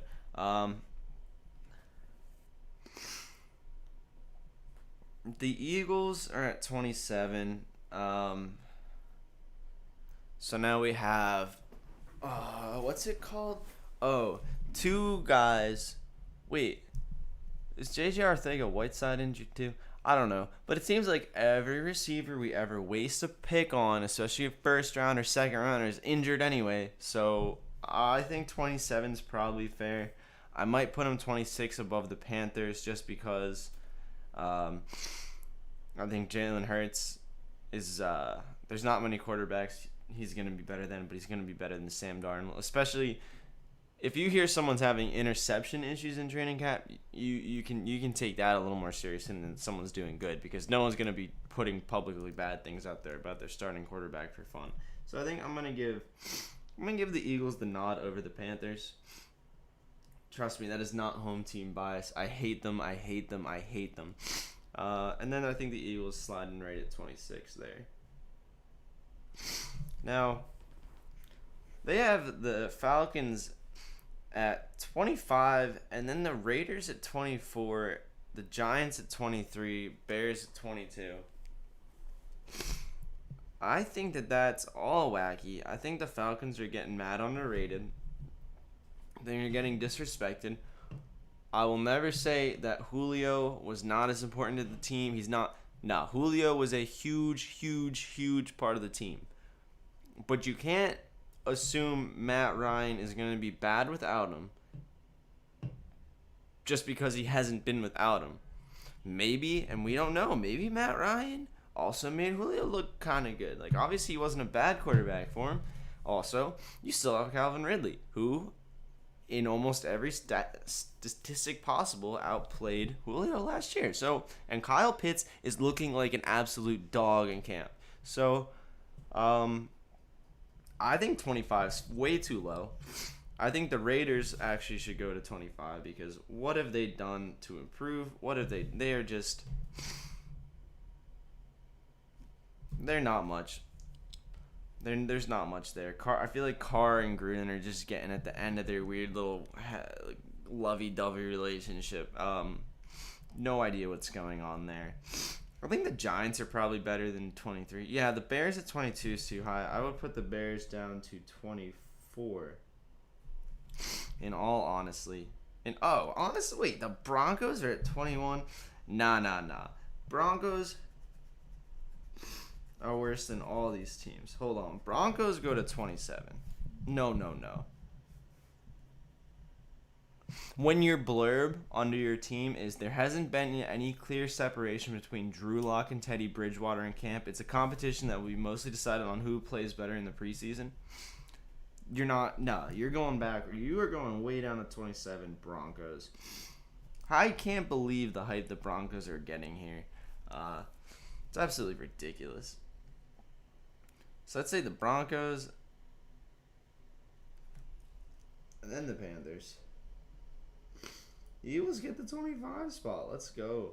The Eagles are at 27. So now we have, what's it called? Oh, two guys. Wait, is J.J. Arcega-Whiteside injured too? I don't know. But it seems like every receiver we ever waste a pick on, especially a first round or second rounder, is injured anyway. So I think 27 is probably fair. I might put him 26 above the Panthers just because I think Jalen Hurts is there's not many quarterbacks he's going to be better than, but he's going to be better than Sam Darnold, especially if you hear someone's having interception issues in training camp, you can take that a little more seriously than someone's doing good, because no one's going to be putting publicly bad things out there about their starting quarterback for fun. So I think I'm going to give the Eagles the nod over the Panthers. Trust me, that is not home team bias. I hate them. And then I think the Eagles sliding right at 26 there. Now, they have the Falcons at 25, and then the Raiders at 24, the Giants at 23, Bears at 22. I think that's all wacky. I think the Falcons are getting mad underrated. They're getting disrespected. I will never say that Julio was not as important to the team. He's not. No, Julio was a huge part of the team. But you can't assume Matt Ryan is going to be bad without him just because he hasn't been without him. Maybe, and we don't know, maybe Matt Ryan also made Julio look kind of good. Like, obviously he wasn't a bad quarterback for him. Also, you still have Calvin Ridley, who in almost every statistic possible outplayed Julio last year. So, and Kyle Pitts is looking like an absolute dog in camp. So, I think 25 is way too low. I think the Raiders actually should go to 25 because what have they done to improve? What have they are just they're not much. There's not much there. I feel like Carr and Gruden are just getting at the end of their weird little like, lovey-dovey relationship. No idea what's going on there. I think the Giants are probably better than 23. Yeah, the Bears at 22 is too high. I would put the Bears down to 24. In all honesty. Honestly, wait, the Broncos are at 21? Nah. Broncos are worse than all these teams. Hold on. Broncos go to 27. No. When your blurb under your team is there hasn't been any clear separation between Drew Lock and Teddy Bridgewater in camp, it's a competition that will be mostly decided on who plays better in the preseason. You're going back. You are going way down to 27 Broncos. I can't believe the hype the Broncos are getting here. It's absolutely ridiculous. So let's say the Broncos and then the Panthers. Eagles get the 25 spot. Let's go.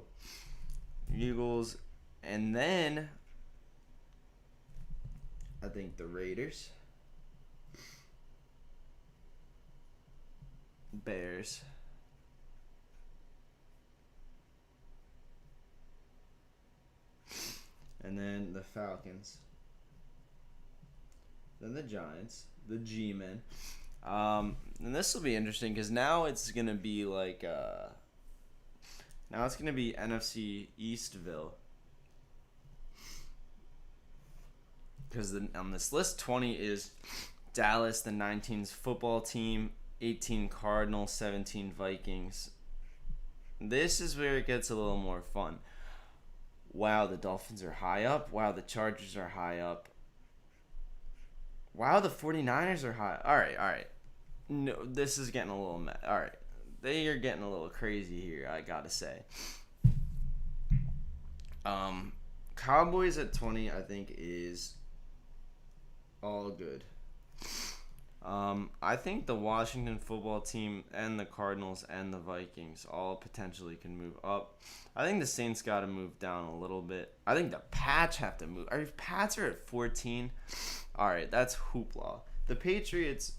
Eagles. And then I think the Raiders. Bears. And then the Falcons. Then the Giants. The G-Men. And this will be interesting because now it's going to be like now it's going to be NFC Eastville. Because on this list, 20 is Dallas, the 19's football team, 18 Cardinals, 17 Vikings. This is where it gets a little more fun. Wow, the Dolphins are high up. Wow, the Chargers are high up. Wow, the 49ers are high. All right. No, this is getting a little all right. They are getting a little crazy here, I got to say. Cowboys at 20, I think, is all good. I think the Washington football team and the Cardinals and the Vikings all potentially can move up. I think the Saints got to move down a little bit. I think the Pats have to move. Pats are at 14. All right, that's hoopla. The Patriots,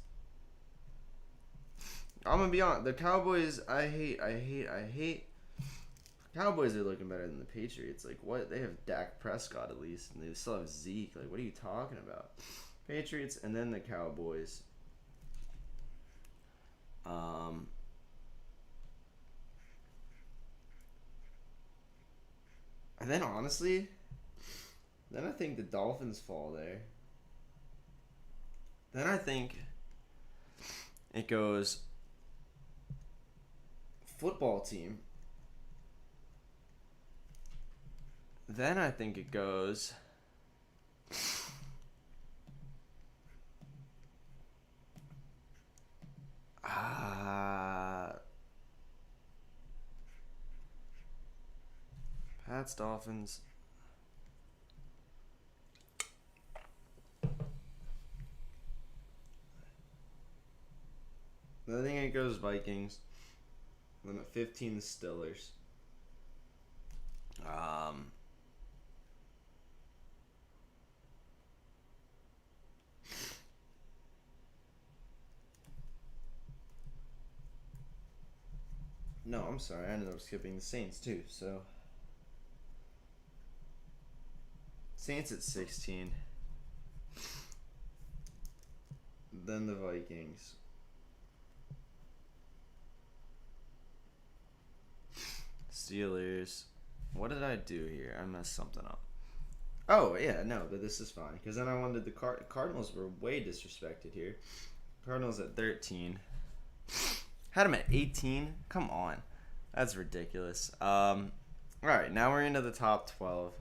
I'm going to be honest. The Cowboys, I hate. Cowboys are looking better than the Patriots. Like, what? They have Dak Prescott at least, and they still have Zeke. Like, what are you talking about? Patriots and then the Cowboys. And then honestly, then I think the Dolphins fall there. Then I think it goes football team. Then I think it goes Pats, Dolphins. Then I think it goes Vikings. Then at 15, the Steelers. No, I'm sorry. I ended up skipping the Saints too. So Saints at 16. Then the Vikings. Steelers. What did I do here? I messed something up. Oh, yeah, no, but this is fine. Because then I wanted the Cardinals were way disrespected here. Cardinals at 13. Had them at 18? Come on. That's ridiculous. All right, now we're into the top 12.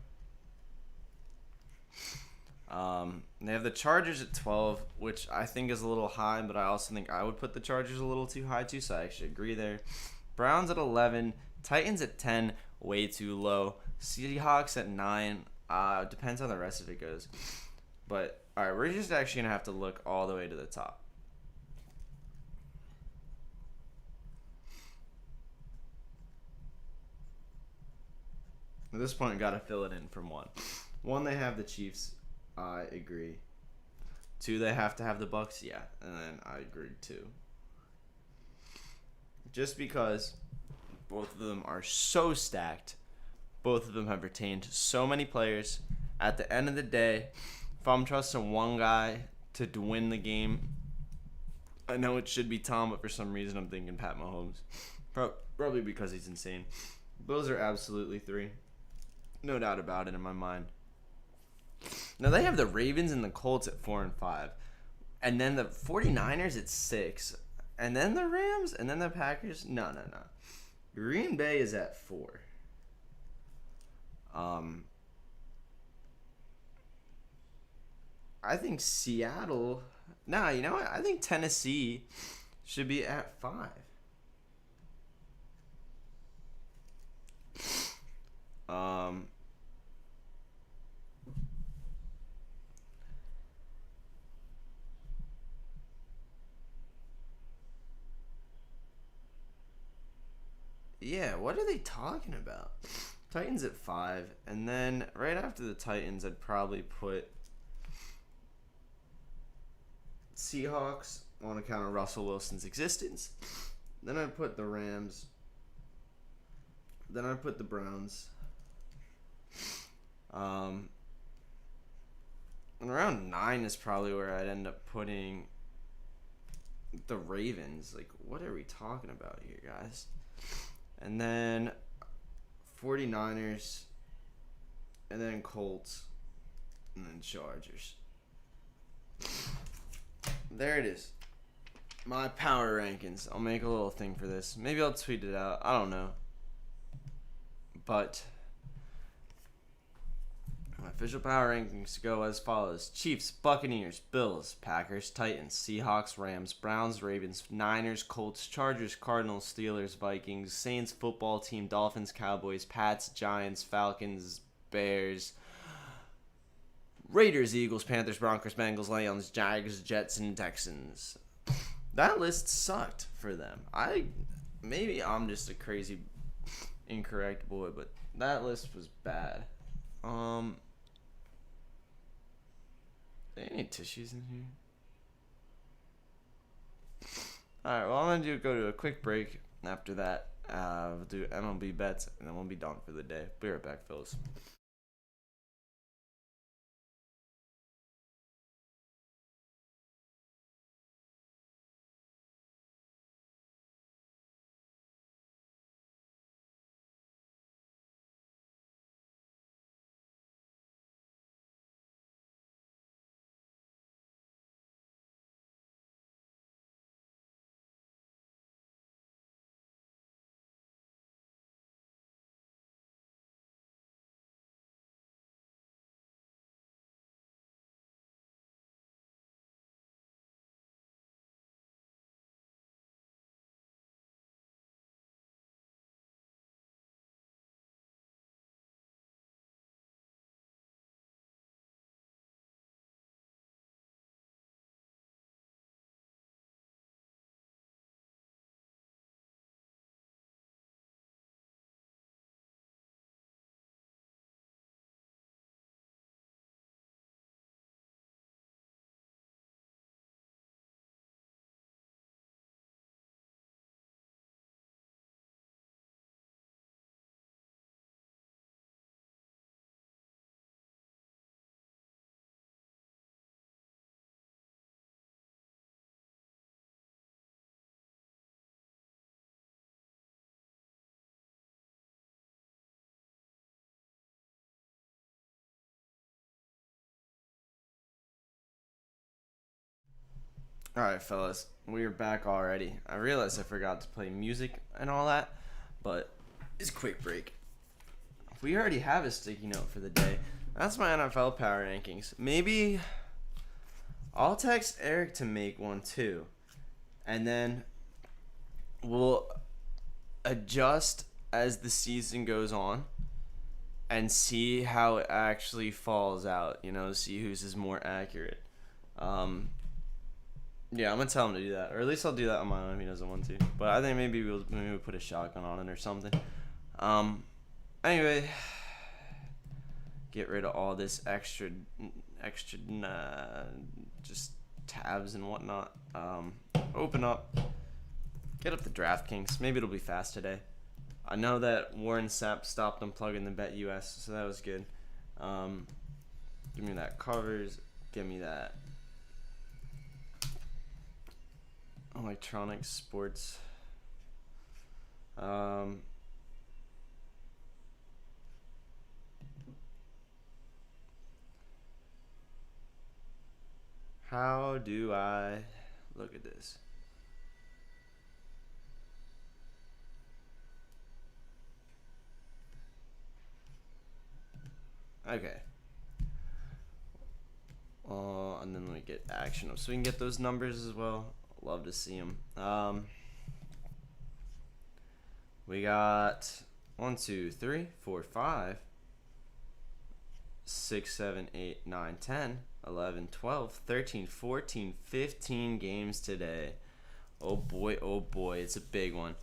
They have the Chargers at 12, which I think is a little high, but I also think I would put the Chargers a little too high too, so I actually agree there. Browns at 11. Titans at 10, way too low. Seahawks at 9. Depends how the rest of it goes. But all right, we're just actually gonna have to look all the way to the top. At this point, gotta fill it in from one. One, they have the Chiefs. I agree. Two, they have to have the Bucks. Yeah, and then I agree too. Just because both of them are so stacked, both of them have retained so many players. At the end of the day, if I'm trusting one guy to win the game, I know it should be Tom, but for some reason I'm thinking Pat Mahomes. Probably because he's insane. Those are absolutely three. No doubt about it in my mind. Now they have the Ravens and the Colts at 4 and 5. And then the 49ers at 6. And then the Rams and then the Packers. No. Green Bay is at 4. I think Seattle. Nah, you know what? I think Tennessee should be at 5. Yeah, what are they talking about? Titans at 5, and then right after the Titans, I'd probably put Seahawks on account of Russell Wilson's existence. Then I'd put the Rams. Then I'd put the Browns. And around 9 is probably where I'd end up putting the Ravens. Like, what are we talking about here, guys? And then 49ers, and then Colts, and then Chargers. There it is. My power rankings. I'll make a little thing for this. Maybe I'll tweet it out. I don't know. But my official power rankings go as follows: Chiefs, Buccaneers, Bills, Packers, Titans, Seahawks, Rams, Browns, Ravens, Niners, Colts, Chargers, Cardinals, Steelers, Vikings, Saints, football team, Dolphins, Cowboys, Pats, Giants, Falcons, Bears, Raiders, Eagles, Panthers, Broncos, Bengals, Lions, Jags, Jets, and Texans. That list sucked for them. Maybe I'm just a crazy, incorrect boy, but that list was bad. Any tissues in here? Alright, well, I'm going to go to a quick break. After that, we'll do MLB bets, and then we'll be done for the day. Be right back, fellas. Alright, fellas, we are back already. I realized I forgot to play music and all that, but it's a quick break. We already have a sticky note for the day. That's my NFL power rankings. Maybe I'll text Eric to make one too, and then we'll adjust as the season goes on, and see how it actually falls out. See whose is more accurate. Yeah, I'm gonna tell him to do that, or at least I'll do that on my own if he doesn't want to. But I think maybe we'll put a shotgun on it or something. Anyway, get rid of all this extra, just tabs and whatnot. Open up, get up the DraftKings. Maybe it'll be fast today. I know that Warren Sapp stopped unplugging the Bet US, so that was good. Give me that covers. Give me that electronic sports. How do I look at this? Okay. And then we get action up so we can get those numbers as well. Love to see them. We got 1, 2, 3, 4, 5, 6, 7, 8, 9, 10, 11, 12, 13, 14, 15 games today. Oh boy, it's a big one.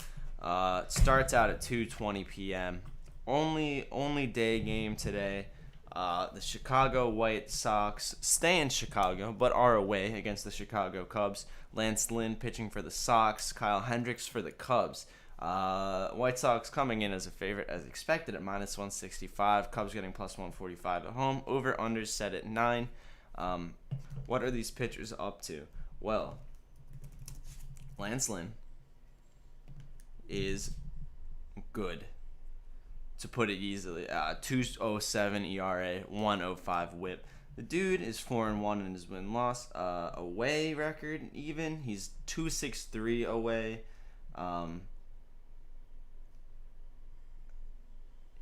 It starts out at 2:20 p.m. Only day game today. The Chicago White Sox stay in Chicago, but are away against the Chicago Cubs. Lance Lynn pitching for the Sox. Kyle Hendricks for the Cubs. White Sox coming in as a favorite as expected at -165. Cubs getting +145 at home. Over under set at 9. What are these pitchers up to? Well, Lance Lynn is good, to put it easily. 2.07 ERA, 1.05 WHIP. The dude is 4-1 in his win-loss. Away record even. He's 2.63 away.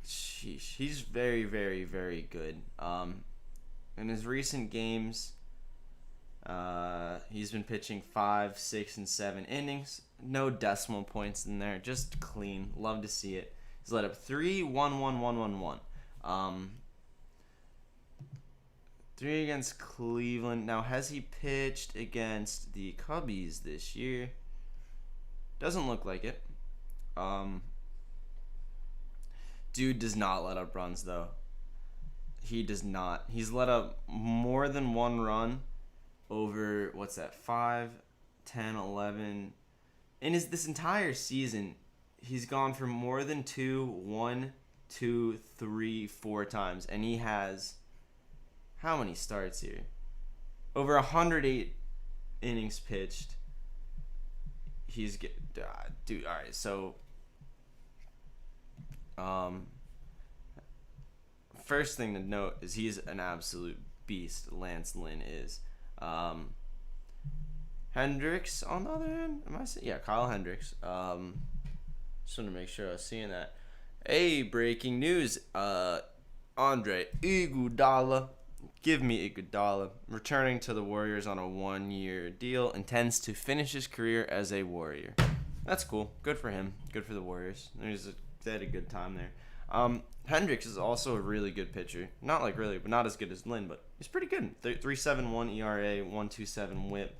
He's very, very, very good. In his recent games, he's been pitching 5, 6, and 7 innings. No decimal points in there. Just clean. Love to see it. He's let up 3, 1, 1, 1, 1, 1. 3 against Cleveland. Now, has he pitched against the Cubbies this year? Doesn't look like it. Dude does not let up runs, though. He does not. He's let up more than one run over, 5, 10, 11. In this entire season, he's gone for more than 1, 2, 3, 4 times. And he has, how many starts here? Over 108 innings pitched. Dude, all right, so first thing to note is he's an absolute beast. Lance Lynn is. Hendricks on the other hand, am I saying? Yeah, Kyle Hendricks. Just want to make sure I was seeing that. Hey, breaking news. Andre Iguodala, give me Iguodala, returning to the Warriors on a 1-year deal, intends to finish his career as a Warrior. That's cool. Good for him. Good for the Warriors. They had a good time there. Hendricks is also a really good pitcher. Not like really, but not as good as Lynn, but he's pretty good. 3.71 ERA, 1.27 WHIP.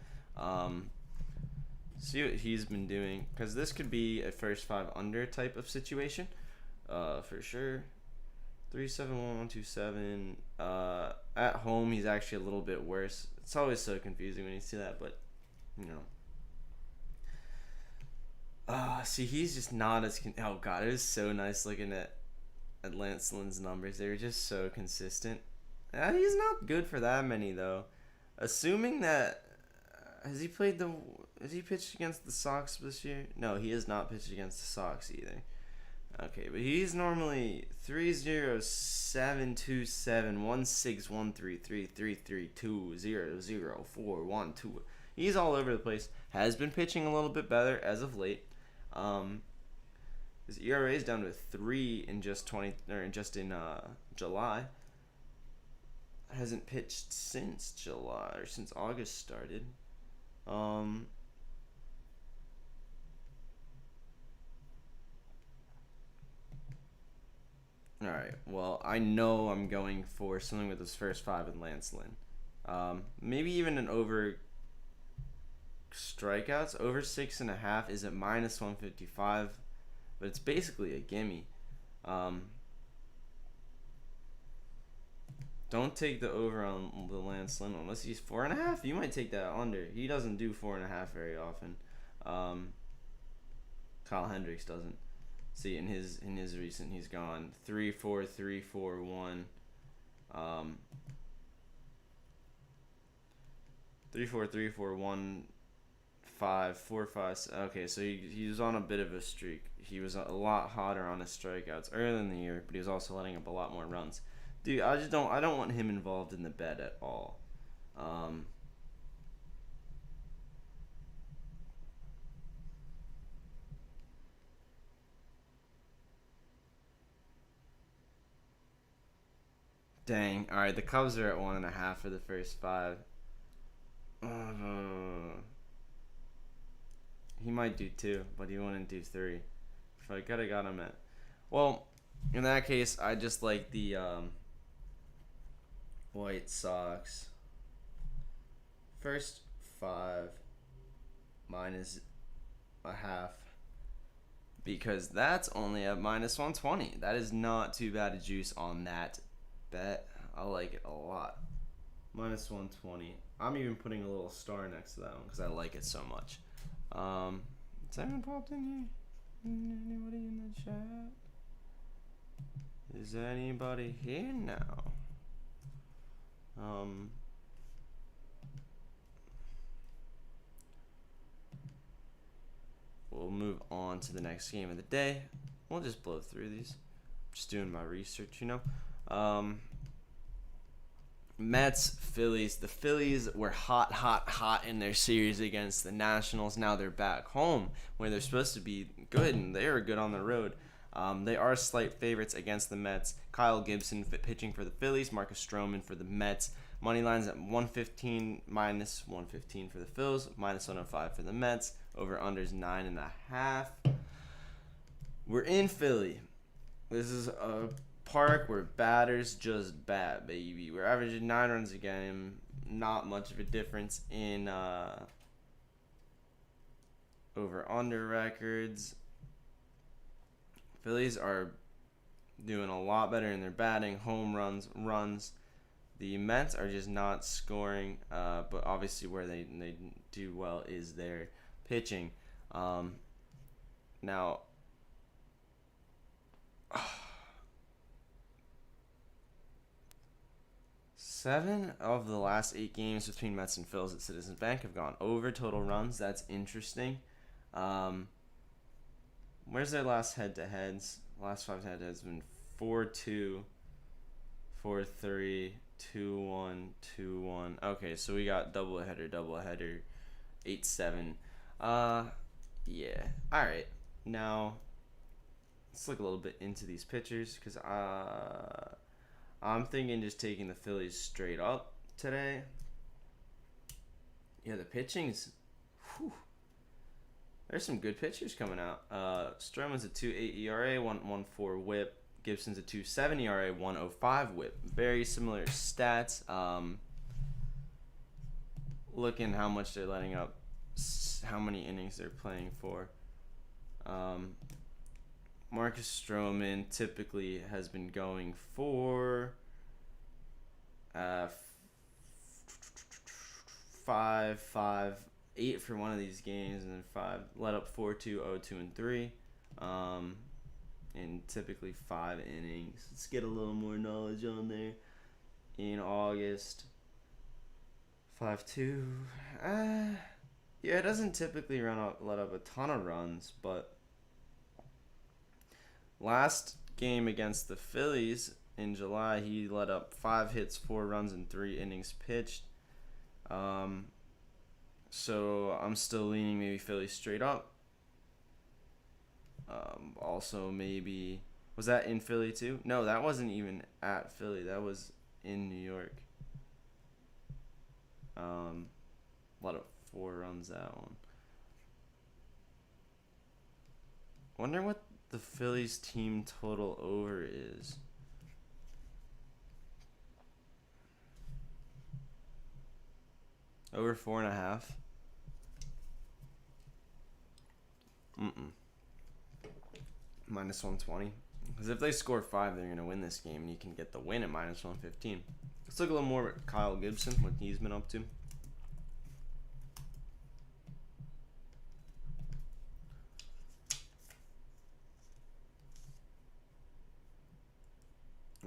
See what he's been doing, because this could be a first 5 under type of situation, for sure. 3.71, 1.27. At home, he's actually a little bit worse. It's always so confusing when you see that, but see, he's just not as oh god, it was so nice looking at Lance Lynn's numbers. They were just so consistent. He's not good for that many though. Assuming that has he pitched against the Sox this year? No, he has not pitched against the Sox either. Okay, but he's normally 3.0727, 1.6133, 3.32, 0.041, He's all over the place. Has been pitching a little bit better as of late. His ERA is down to 3 in just July. Hasn't pitched since July or since August started. All right. Well, I know I'm going for something with his first five in Lance Lynn. Maybe even an over strikeouts. Over 6.5 is at -155, but it's basically a gimme. Um, don't take the over on the Lance Lynn unless he's 4.5. You might take that under. He doesn't do 4.5 very often. Um, Kyle Hendricks doesn't. See, in his recent, he's gone 3-4, 3-4, 1. 3-4, 3-4, 1, 5, 4, 5. Okay, so he was on a bit of a streak. He was a lot hotter on his strikeouts early in the year, but he was also letting up a lot more runs. Dude, I don't want him involved in the bet at all. Um, Dang. All right, the Cubs are at 1.5 for the first five. He might do two, but he wouldn't do three. If I could have got him at, well, in that case, I just like the White Sox first five -0.5 because that's only at -120. That is not too bad a juice on that bet. I like it a lot. -120. I'm even putting a little star next to that one because I like it so much. Has anyone popped in here? Anybody in the chat? Is anybody here now? We'll move on to the next game of the day. We'll just blow through these. Just doing my research, you know. Mets, Phillies. The Phillies were hot in their series against the Nationals. Now they're back home where they're supposed to be good, and they are good on the road. They are slight favorites against the Mets. Kyle Gibson pitching for the Phillies. Marcus Stroman for the Mets. Money lines at 115, -115 for the Phils, -105 for the Mets. Over unders 9.5. We're in Philly. This is a park where batters just bat, baby. We're averaging 9 runs a game. Not much of a difference in over under records. Phillies are doing a lot better in their batting, home runs. The Mets are just not scoring, but obviously where they do well is their pitching. Now, 7 of the last 8 games between Mets and Phils at Citizens Bank have gone over total runs. That's interesting. Where's their last head-to-heads? Last 5 head-to-heads have been 4-2, 4-3, 2-1, 2-1. Okay, so we got doubleheader, 8-7. Yeah. All right. Now, let's look a little bit into these pitchers because I'm thinking just taking the Phillies straight up today. Yeah, the pitching's. Whew, there's some good pitchers coming out. Stroman's a 2.8 ERA, 1.14 WHIP. Gibson's a 2.7 ERA, 1.05 WHIP. Very similar stats. Looking how much they're letting up, how many innings they're playing for. Marcus Stroman typically has been going for 5-5-8 for one of these games, and then 5 let up 4-2, 0-2, and 3. And typically 5 innings. Let's get a little more knowledge on there. In August, 5-2. Yeah, it doesn't typically let up a ton of runs, but last game against the Phillies in July, he let up 5 hits, 4 runs, and 3 innings pitched. So I'm still leaning maybe Phillies straight up. Also maybe, was that in Philly too? No, that wasn't even at Philly. That was in New York. Let up 4 runs that one. Wonder what the Phillies team total over is. Over 4.5. Minus 120. Because if they score 5, they're going to win this game, and you can get the win at minus 115. Let's look a little more at Kyle Gibson, what he's been up to.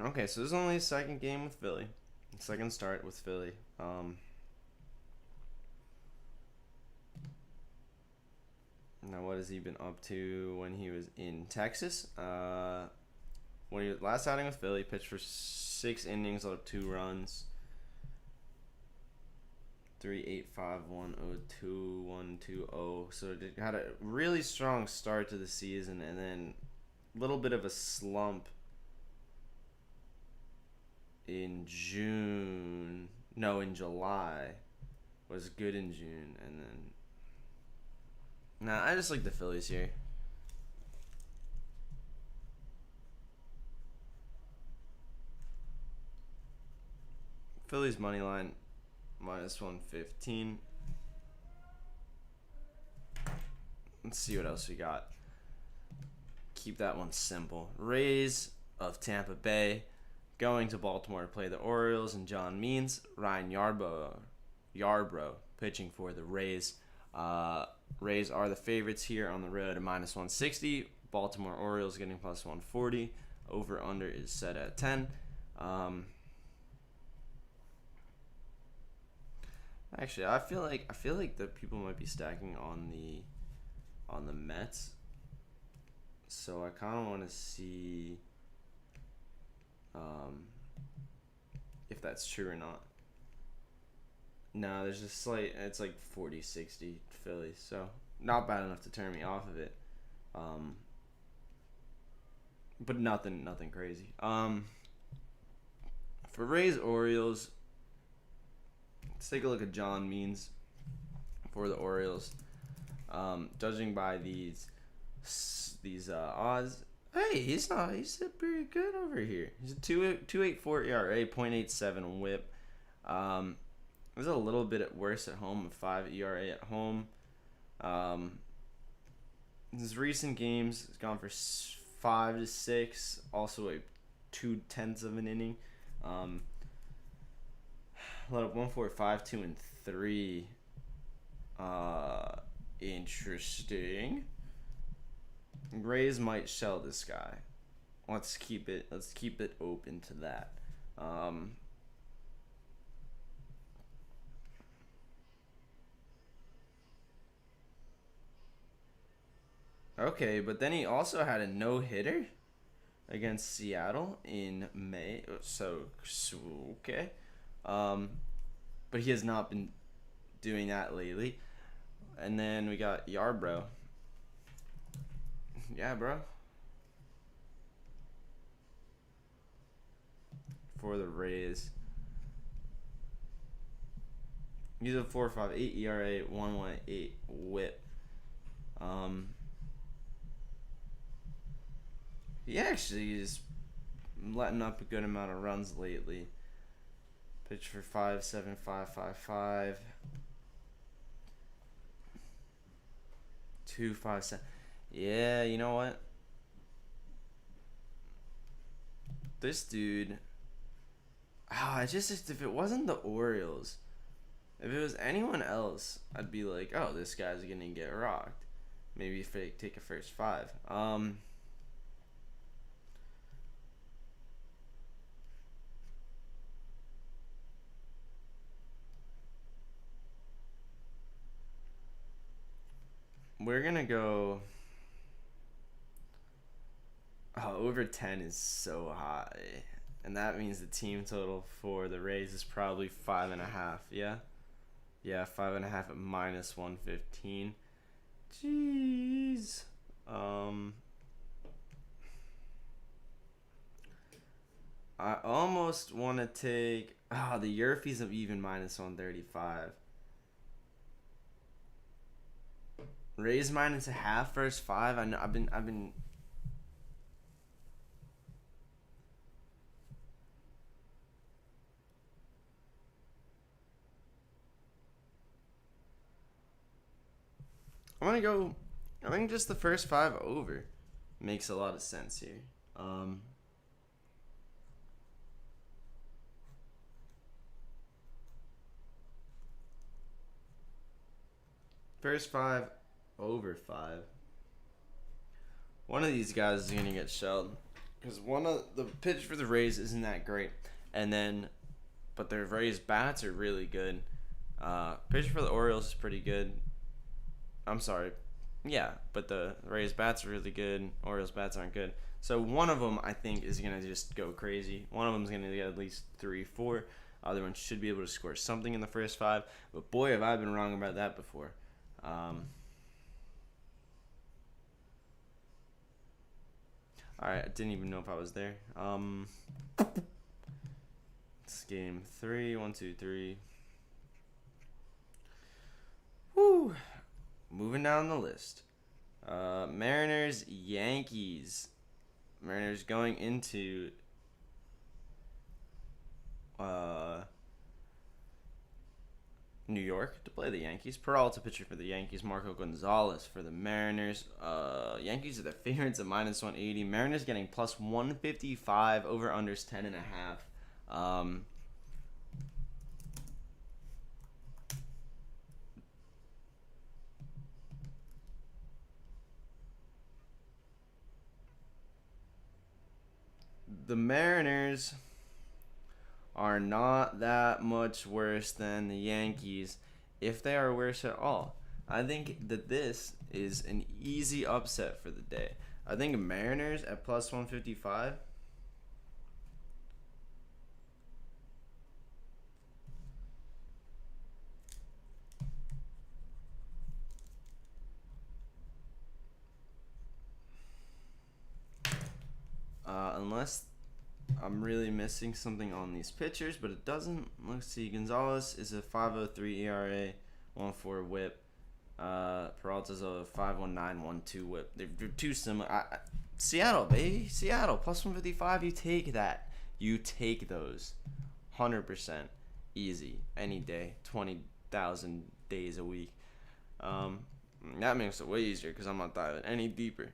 Okay, so this is only his second game with Philly. Second start with Philly. Now, what has he been up to when he was in Texas? When he was last outing with Philly, pitched for 6 innings, let up 2 runs. 3.85, 1.02, 1.20. So it had a really strong start to the season, and then a little bit of a slump in June. No, in July. Was good in June, and then. Nah, I just like the Phillies here. Phillies money line minus 115. Let's see what else we got. Keep that one simple. Rays of Tampa Bay going to Baltimore to play the Orioles and John Means. Ryan Yarbrough pitching for the Rays. Rays are the favorites here on the road at minus 160. Baltimore Orioles getting plus 140. Over under is set at 10. Actually, I feel like the people might be stacking on the Mets. So I kind of want to see if that's true or not. No, there's a slight. It's like 40-60 Philly, so not bad enough to turn me off of it. But nothing crazy. For Rays Orioles, let's take a look at John Means for the Orioles. Judging by these odds, hey, he's pretty good over here. He's a 2.84 ERA, 0.87 WHIP. It was a little bit worse at home, a 5 ERA at home. His recent games has gone for 5 to 6, also a 0.2 of an inning. Let up 1.45, 2 and 3. Interesting. Rays might shell this guy. Let's keep it open to that. Okay, but then he also had a no-hitter against Seattle in May. So okay. But he has not been doing that lately. And then we got Yarbrough. Yeah, bro. For the Rays. He's a 4.58 ERA, 1.18 WHIP. He actually is letting up a good amount of runs lately. Pitch for 5.7, 5.55. 2.57. Yeah, you know what? This dude. Just if it wasn't the Orioles, if it was anyone else, I'd be like, oh, this guy's gonna get rocked. Maybe if they take a first 5. We're gonna go. Over 10 is so high, and that means the team total for the Rays is probably 5.5. Yeah, 5.5 at minus 115. Jeez. I almost want to take. The Yerfies of even minus 135. Rays minus a half first 5. I know I've been. I'm gonna go. I think just the first 5 over makes a lot of sense here. First 5 over 5. One of these guys is gonna get shelled because one of the pitch for the Rays isn't that great, and then but the Rays bats are really good. Pitch for the Orioles is pretty good. I'm sorry, yeah, but the Rays bats are really good. Orioles bats aren't good. So one of them I think is gonna just go crazy. One of them is gonna get at least 3, 4. Other one should be able to score something in the first 5. But boy, have I been wrong about that before. Alright, I didn't even know if I was there. It's game 3. 1, 2, 3. Woo! Moving down the list. Mariners, Yankees. Mariners going into New York to play the Yankees. Peralta pitcher for the Yankees. Marco Gonzalez for the Mariners. Yankees are the favorites at -180. Mariners getting +155. Over unders 10.5. The Mariners are not that much worse than the Yankees, if they are worse at all. I think that this is an easy upset for the day. I think Mariners at +155. Unless I'm really missing something on these pitchers, but it doesn't. Let's see. Gonzalez is a 5.03 ERA, 1.4 WHIP. Peralta's a 5.19, 1.2 WHIP. They're too similar. Seattle, baby, Seattle +155. You take that. You take those, 100% easy any day. 20,000 days a week. That makes it way easier because I'm not diving any deeper.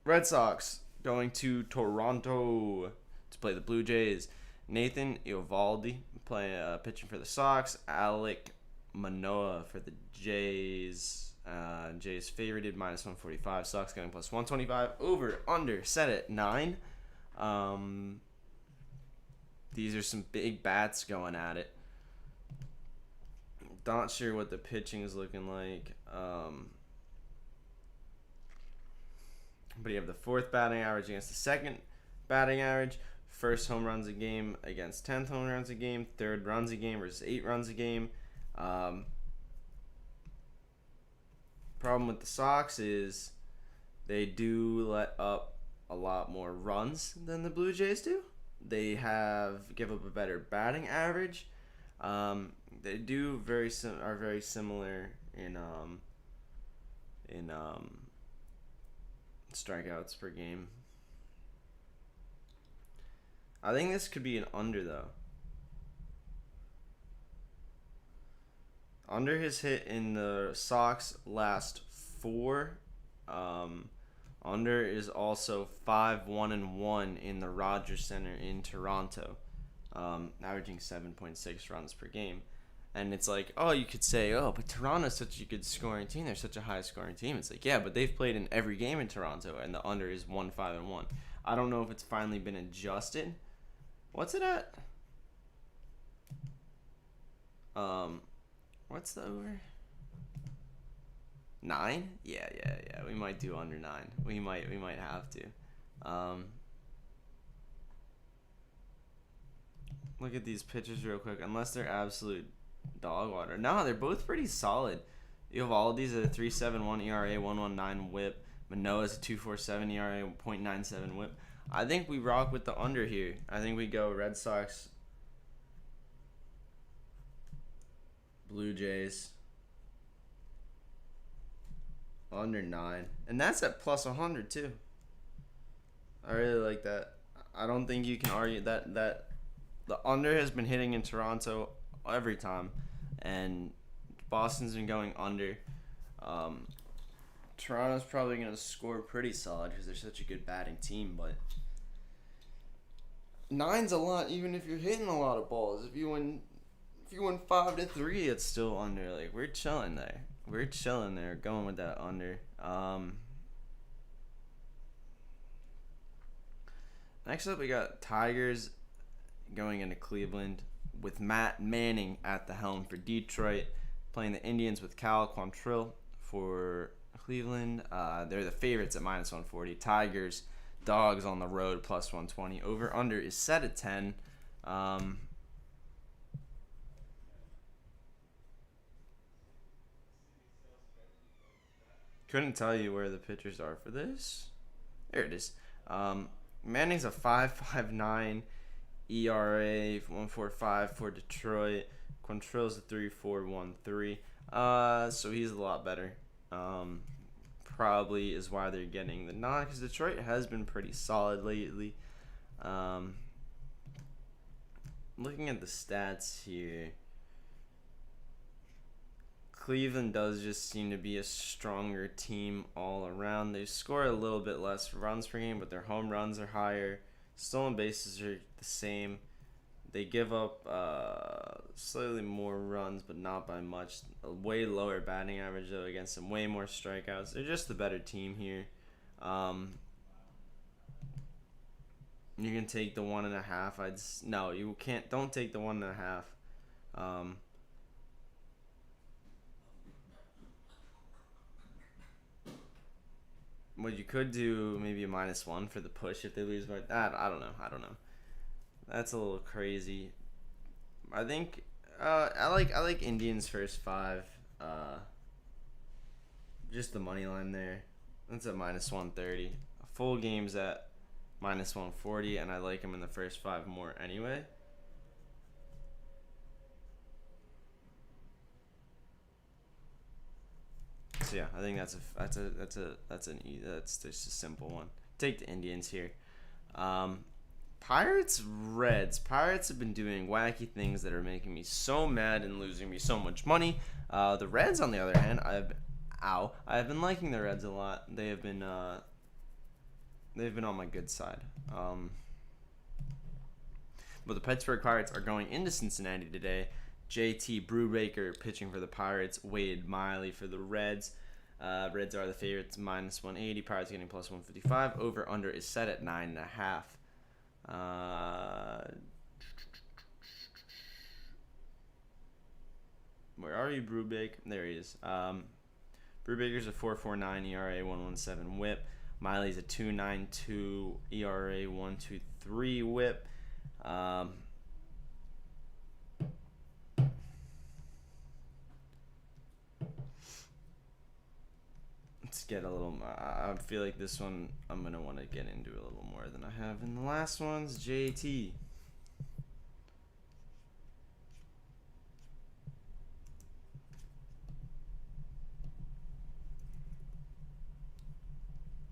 Red Sox going to Toronto to play the Blue Jays. Nathan Eovaldi pitching for the Sox. Alek Manoah for the Jays. Jays favorited -145. Sox getting +125. Over under set at 9. These are some big bats going at it. Not sure what the pitching is looking like. But you have the 4th batting average against the 2nd batting average. First home runs a game against 10th home runs a game. 3rd runs a game versus 8 runs a game. Problem with the Sox is they do let up a lot more runs than the Blue Jays do. They give up a better batting average. They do are very similar in strikeouts per game. I think this could be an under though. Under his hit in the Sox last 4. Under is also 5-1-1 in the Rogers Center in Toronto, averaging 7.6 runs per game. And it's like, oh, you could say, oh, but Toronto's such a good scoring team. They're such a high scoring team. It's like, yeah, but they've played in every game in Toronto, and the under is 1-5-1. I don't know if it's finally been adjusted. What's it at? What's the over? 9? Yeah. We might do under 9. We might have to. Look at these pitchers real quick. Unless they're absolute dog water. No, they're both pretty solid. Eovaldi's a 3.71 ERA, 1.19 WHIP. Manoah's a 2.47 ERA, 0.97 WHIP. I think we rock with the under here. I think we go Red Sox, Blue Jays, under 9. And that's at +100 too. I really like that. I don't think you can argue that the under has been hitting in Toronto every time, and Boston's been going under. Toronto's probably going to score pretty solid because they're such a good batting team, but nine's a lot even if you're hitting a lot of balls. If you win 5-3, it's still under. Like, we're chilling there. Going with that under. Next up, we got Tigers going into Cleveland with Matt Manning at the helm for Detroit, playing the Indians with Cal Quantrill for Cleveland. They're the favorites at -140. Tigers, dogs on the road, +120. Over under is set at 10. Couldn't tell you where the pitchers are for this. There it is. Manning's a 5.59 ERA, 1.45 for Detroit. Quantrill's a 3.413. So he's a lot better. Probably is why they're getting the nod, because Detroit has been pretty solid lately. Looking at the stats here, Cleveland does just seem to be a stronger team all around. They score a little bit less runs per game, but their home runs are higher. Stolen bases are the same. They give up slightly more runs, but not by much. A way lower batting average, though, against some way more strikeouts. They're just the better team here. You can take the 1.5. No, you can't. Don't take the 1.5. What you could do, maybe a -1 for the push if they lose by that. I don't know. That's a little crazy. I think I like Indians first 5. Just the money line there. That's at -130. A full game's at -140, and I like him in the first 5 more anyway. So yeah, I think that's just a simple one. Take the Indians here. Pirates, Reds. Pirates have been doing wacky things that are making me so mad and losing me so much money. The Reds, on the other hand, I've been liking the Reds a lot. They've been on my good side. But the Pittsburgh Pirates are going into Cincinnati today. JT Brubaker pitching for the Pirates. Wade Miley for the Reds. Reds are the favorites, -180. Pirates getting +155. Over under is set at 9.5. Where are you, Brubaker? There he is. Brubaker's a 4.49 ERA, 1.17 WHIP. Miley's a 2.92 ERA, 1.23 WHIP. Let's get a little. I feel like this one I'm gonna want to get into a little more than I have in the last ones. JT.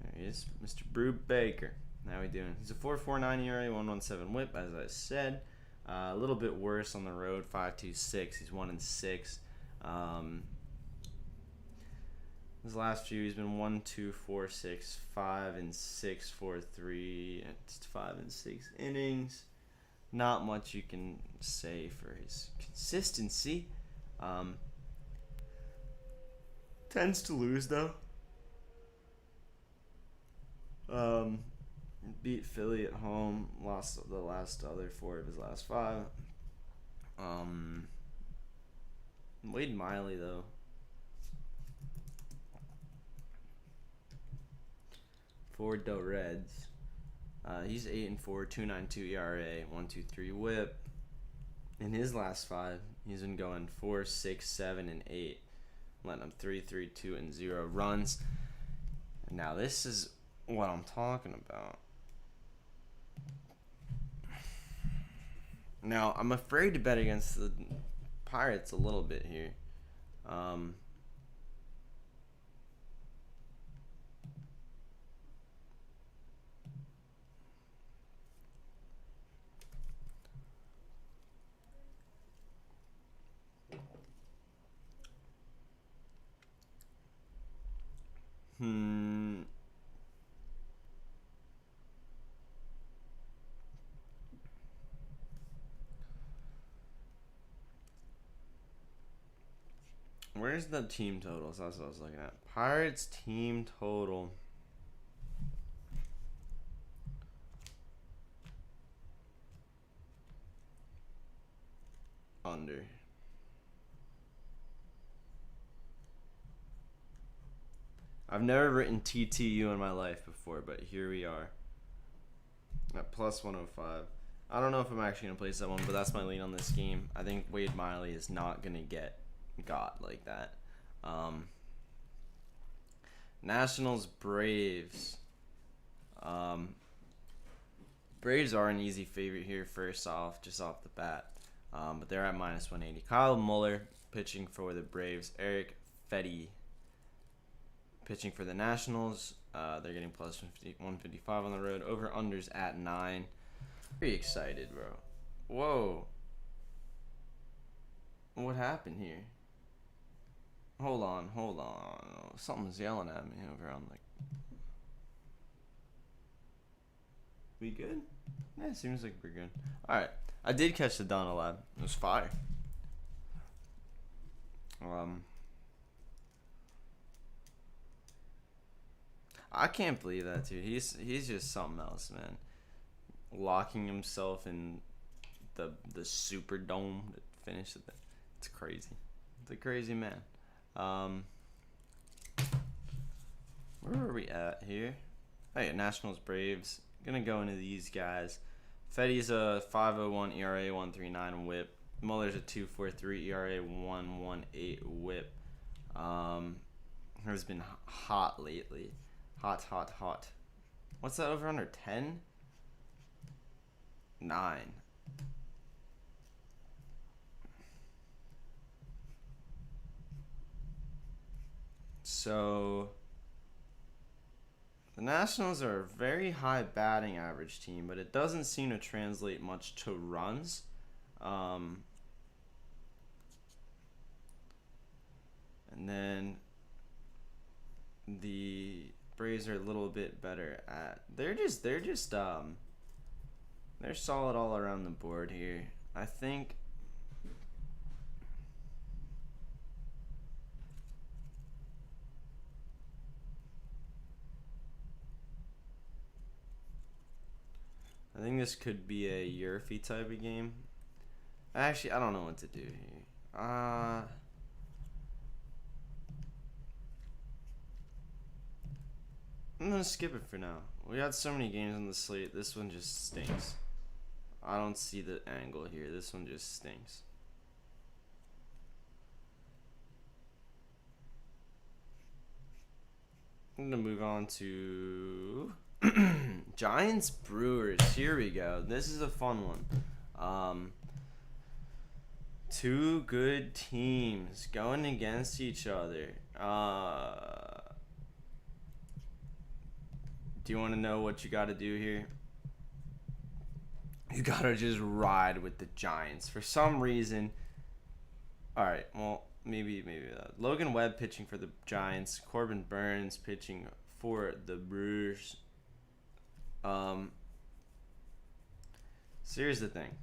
There he is, Mr. Brubaker. How we doing? He's a 4.49 ERA, 1.17 WHIP, as I said. A little bit worse on the road, 5.26. He's 1-6. His last few, he's been 1, 2, 4, 6, 5-6, 4, 3, 5-6 innings. Not much you can say for his consistency. Tends to lose though. Beat Philly at home. Lost the last other 4 of his last 5. Wade Miley though. For the Reds, he's 8-4, 2.92 ERA, 1.23 WHIP. In his last 5, he's been going 4, 6, 7, and 8, letting up 3, 3, 2, and 0 runs. Now this is what I'm talking about. Now I'm afraid to bet against the Pirates a little bit here. Where's the team totals? That's what I was looking at. Pirates team total. Under. I've never written TTU in my life before, but here we are. At plus 105. I don't know if I'm actually going to place that one, but that's my lean on this game. I think Wade Miley is not going to get got like that. Nationals, Braves. Braves are an easy favorite here first off, just off the bat. But they're at minus 180. Kyle Muller pitching for the Braves. Eric Fetty pitching for the Nationals. They're getting plus 155 on the road. Over-unders at 9. Very excited, bro. Whoa. What happened here? Hold on. Something's yelling at me over on like. We good? Yeah, seems like we're good. Alright. I did catch the Donna Lab. It was fire. I can't believe that, dude. He's just something else, man. Locking himself in the Superdome to finish it. It's crazy. It's a crazy man. Where are we at here? Hey, Nationals, Braves. Gonna go into these guys. Fetty's a 5.01 ERA, 1.39 WHIP. Muller's a 2.43 ERA, 1.18 WHIP. Has been hot lately. Hot. What's that over under 10? 9. So the Nationals are a very high batting average team, but it doesn't seem to translate much to runs. And then the Braves are a little bit better at. They're solid all around the board here. I think. I think this could be a Yurfie type of game. Actually, I don't know what to do here. I'm gonna skip it for now. We had so many games on the slate. This one just stinks. I don't see the angle here. This one just stinks. I'm gonna move on to Giants Brewers. Here we go. This is a fun one. Two good teams going against each other. Do you want to know what you got to do here? You got to just ride with the Giants. For some reason. All right, well, maybe Logan Webb pitching for the Giants. Corbin Burns pitching for the Brewers. So here's the thing.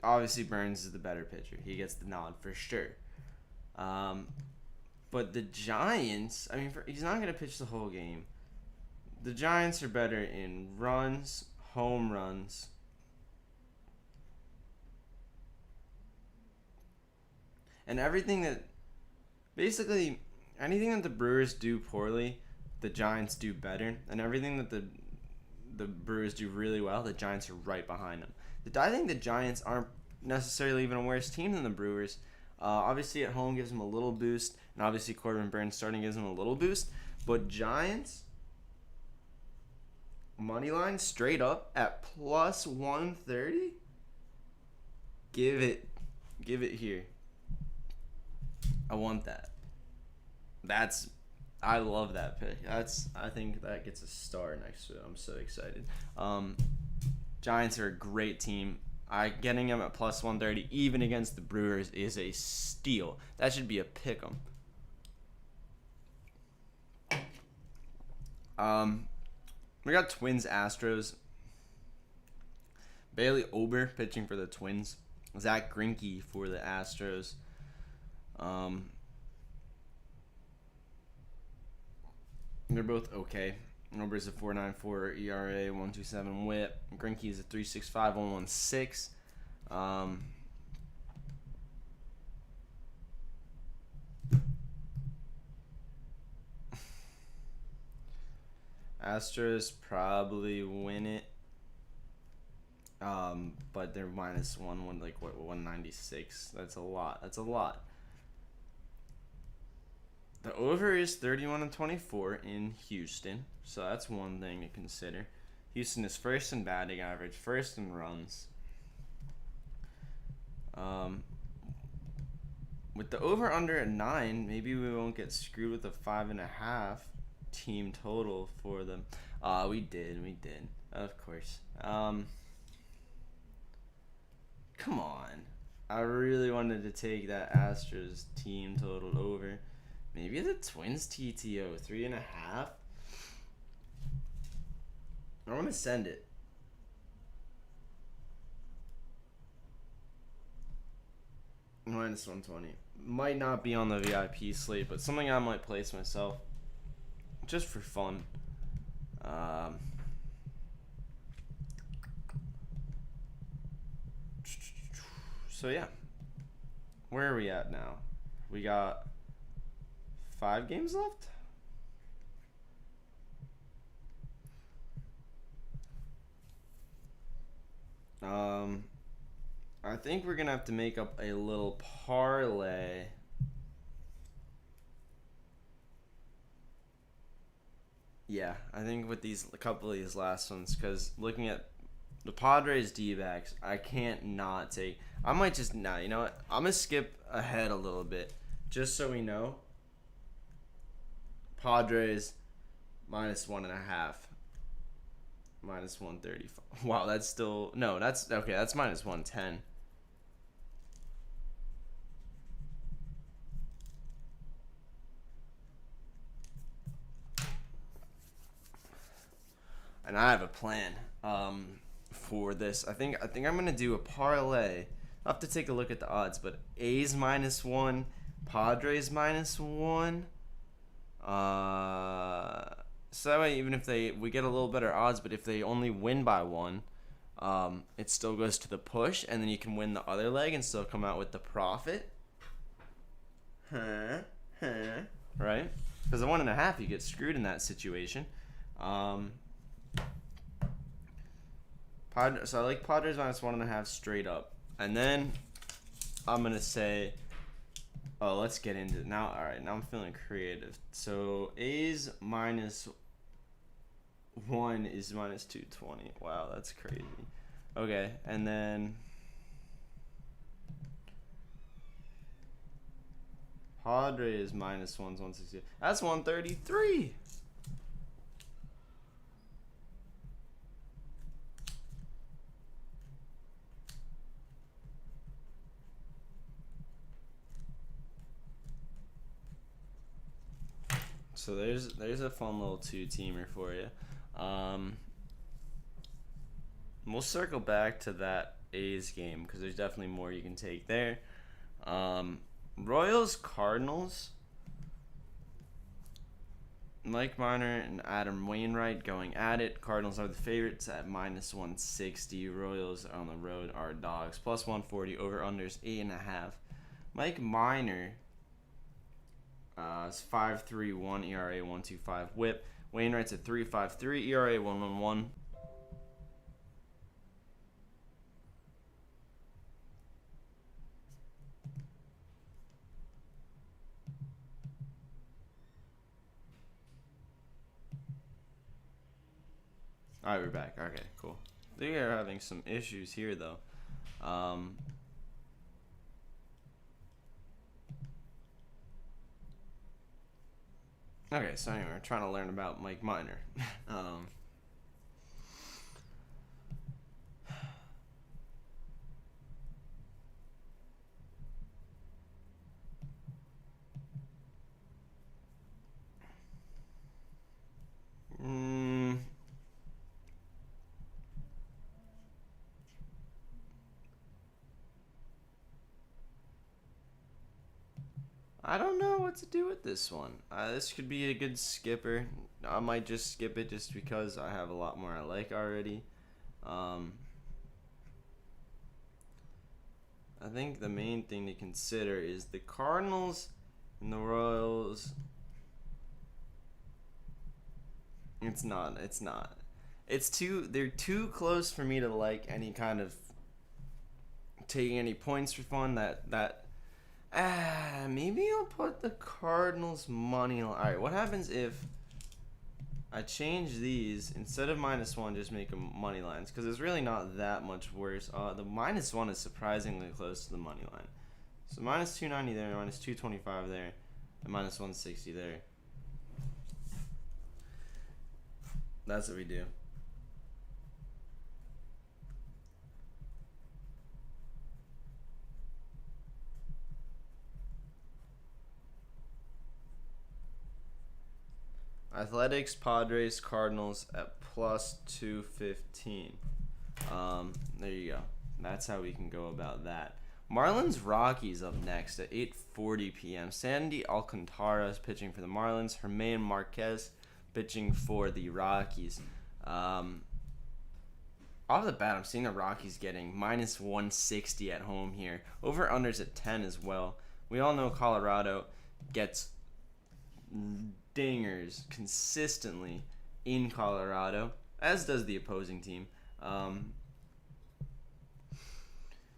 Obviously, Burns is the better pitcher. He gets the nod for sure. But the Giants, he's not going to pitch the whole game. The Giants are better in runs, home runs, and everything that, basically, anything that the Brewers do poorly, the Giants do better, and everything that the Brewers do really well, the Giants are right behind them. I think the Giants aren't necessarily even a worse team than the Brewers. Obviously, at home gives them a little boost, and obviously Corbin Burns starting gives them a little boost, but Giants, money line straight up at plus 130. Give it here. I want that. I love that pick. I think that gets a star next to it. I'm so excited. Giants are a great team. Getting them at plus 130 even against the Brewers is a steal. That should be a pick 'em. We got Twins Astros. Bailey Ober pitching for the Twins. Zach Greinke for the Astros. They're both okay. Ober's a 4.94 ERA, 1.27 WHIP. Greinke's a 3.65, 1.16. Astros probably win it. But they're -1, like what, 196. That's a lot. The over is 31-24 in Houston, so that's one thing to consider. Houston is first in batting average, first in runs. With the over under at 9, maybe we won't get screwed with a 5.5 team total for them. We did, of course. Come on. I really wanted to take that Astros team total over. Maybe the Twins TTO 3.5. I want to send it. -120. Might not be on the VIP slate, but something I might place myself just for fun. So yeah, where are we at now? We got 5 games left. I think we're gonna have to make up a little parlay. Yeah, I think with a couple of these last ones, because looking at the Padres D-backs, I can't not take. I might just you know what? I'm gonna skip ahead a little bit, just so we know. Padres -1.5, -135. Wow, that's still that's okay. That's -110. And I have a plan for this. I think I'm gonna do a parlay. I'll have to take a look at the odds, but A's -1, Padres -1. So that way, even if we get a little better odds, but if they only win by 1, it still goes to the push, and then you can win the other leg and still come out with the profit. Right? Because the 1.5, you get screwed in that situation. So I like Padres -1.5 straight up. And then I'm going to say, let's get into it now. All right, now I'm feeling creative. So A's -1 is -220. Wow, that's crazy. Okay, and then Padres -1's 160. That's 133. So there's a fun little 2-teamer for you. We'll circle back to that A's game because there's definitely more you can take there. Royals Cardinals. Mike Minor and Adam Wainwright going at it. Cardinals are the favorites at -160. Royals on the road are dogs. +140. Over unders 8.5. Mike Minor is 5.31 ERA, 1.25 WHIP. Wainwright's at 3.53 ERA, 1.11. All right, we're back. Okay, cool. They are having some issues here, though. Okay, so anyway, we're trying to learn about Mike Minor. I don't know what to do with this one. This could be a good skipper. I might just skip it just because I have a lot more I like already. I think the main thing to consider is the Cardinals and the Royals. It's not. It's not. It's too. They're too close for me to like any kind of taking any points for fun. Maybe I'll put the Cardinals money line. All right. What happens if I change these instead of -1? Just make them money lines because it's really not that much worse. The -1 is surprisingly close to the money line. So -290 there, -225 there, and -160 there. That's what we do. Athletics, Padres, Cardinals at +215. There you go. That's how we can go about that. Marlins Rockies up next at 8:40 p.m. Sandy Alcantara is pitching for the Marlins. Germán Marquez pitching for the Rockies. Off the bat, I'm seeing the Rockies getting -160 at home here. Over unders at 10 as well. We all know Colorado gets dingers consistently in Colorado, as does the opposing team.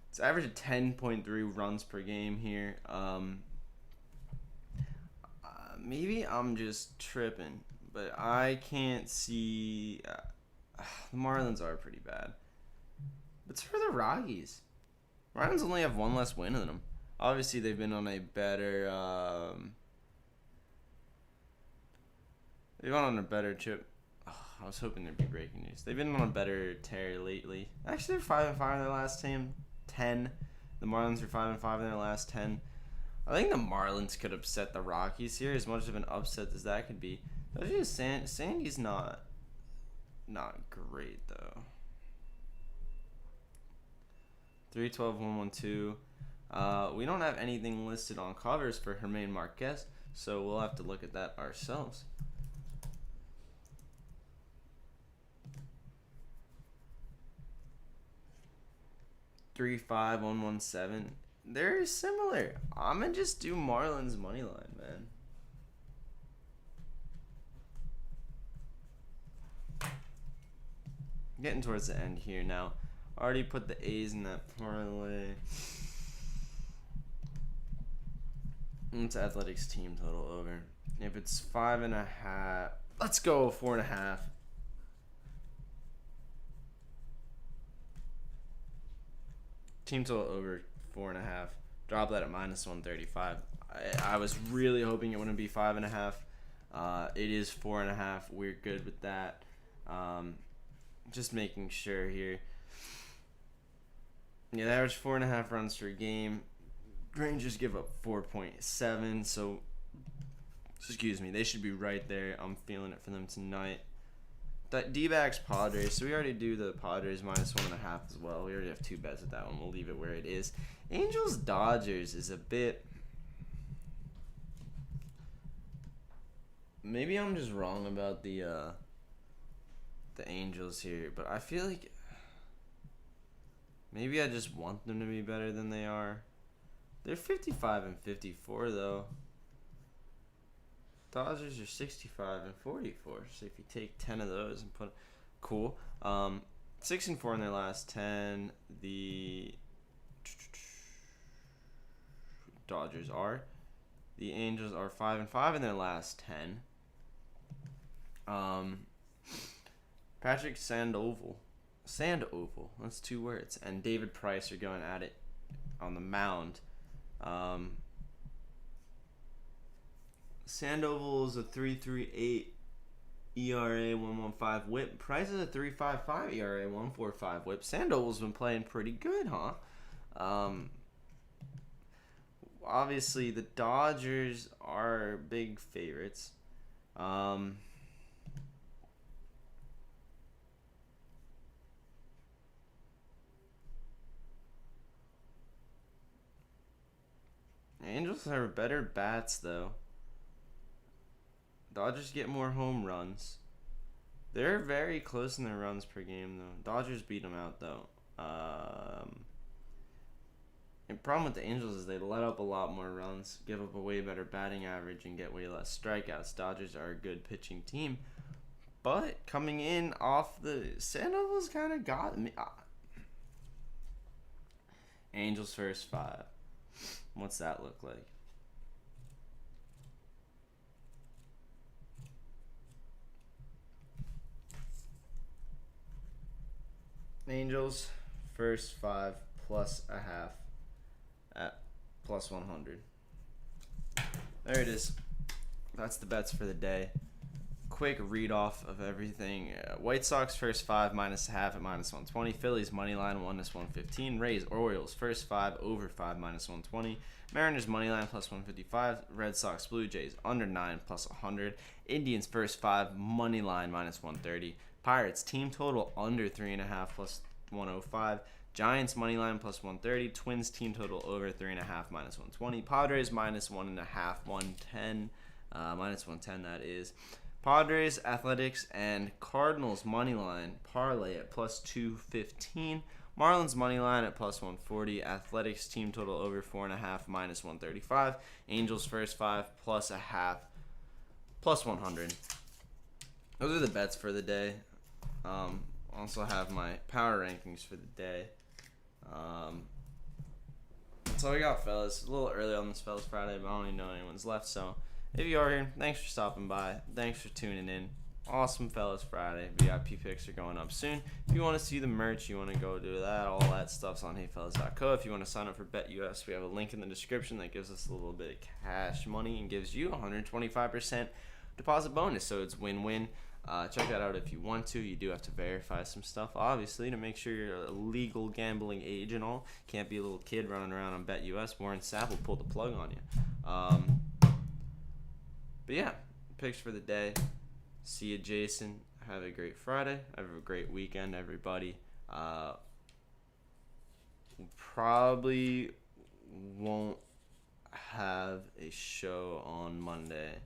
It's average of 10.3 runs per game here. Maybe I'm just tripping, but I can't see. The Marlins are pretty bad, but so are the Rockies. Marlins only have one less win than them. Obviously, they've been on a better. They've been on a better trip. I was hoping there'd be breaking news. They've been on a better tear lately. Actually, they're 5-5 in their last 10. The Marlins are 5-5 in their last 10. I think the Marlins could upset the Rockies here, as much of an upset as that could be. Sandy's not great though. 3-12-1-1-2. We don't have anything listed on covers for Germán Marquez, so we'll have to look at that ourselves. 3-5-1-1-7. They're similar. I'm gonna just do Marlins money line, man. Getting towards the end here now. Already put the A's in that parlay. It's Athletics team total over. If it's 5.5, let's go 4.5. Team total over 4.5. Drop that at -135. I was really hoping it wouldn't be 5.5. It is 4.5. We're good with that. Just making sure here. Yeah, they average 4.5 runs per game. Rangers give up 4.7. So, excuse me, they should be right there. I'm feeling it for them tonight. That D-backs Padres. So we already do the Padres -1.5 as well. We already have 2 bets at that one. We'll leave it where it is. Angels Dodgers is a bit. Maybe I'm just wrong about the Angels here, but I feel like maybe I just want them to be better than they are. They're 55-54 though. Dodgers are 65-44. So if you take 10 of those and put, cool. 6-4 in their last 10. The Dodgers are. The Angels are 5-5 in their last 10. Patrick Sandoval. That's 2 words. And David Price are going at it on the mound. Sandoval is a 3.38 ERA, 1.15 WHIP. Price is a 3.55 ERA, 1.45 WHIP. Sandoval's been playing pretty good, huh? Obviously, the Dodgers are big favorites. Angels Angels are better bats, though. Dodgers get more home runs. They're very close in their runs per game, though. Dodgers beat them out, though. The problem with the Angels is they let up a lot more runs, give up a way better batting average, and get way less strikeouts. Dodgers are a good pitching team. But coming in off the Sandoval's kind of got me. Angels first 5. What's that look like? Angels first 5 plus a half at plus 100. There it is. That's the bets for the day. Quick read off of everything. White Sox first 5 minus a half at minus 120. Phillies money line minus 115. Rays Orioles first 5 over 5 minus 120. Mariners money line plus 155. Red Sox Blue Jays under 9 plus 100. Indians first 5 money line minus 130. Pirates team total under 3.5 plus 105. Giants money line plus 130. Twins team total over 3.5 minus 120. Padres minus 1.5 110. Minus 110 that is. Padres, Athletics, and Cardinals money line parlay at plus 215. Marlins money line at plus 140. Athletics team total over 4.5 minus 135. Angels first 5 plus a half plus 100. Those are the bets for the day. Also have my power rankings for the day. That's all we got, fellas. A little early on this Fellas Friday, but I don't even know anyone's left, so if you are here, thanks for stopping by. Thanks for tuning in. Awesome Fellas Friday. VIP picks are going up soon. If you want to see the merch, you want to go do that. All that stuff's on heyfellas.co. If you want to sign up for BetUS, we have a link in the description that gives us a little bit of cash money and gives you 125% deposit bonus. So it's win-win. Check that out if you want to. You do have to verify some stuff, obviously, to make sure you're a legal gambling age and all. Can't be a little kid running around on BetUS. Warren Sapp will pull the plug on you. But yeah, picks for the day. See you, Jason. Have a great Friday. Have a great weekend, everybody. Probably won't have a show on Monday.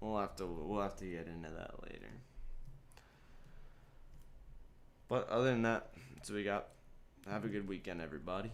We'll have to get into that later. But other than that, that's what we got. Have a good weekend, everybody.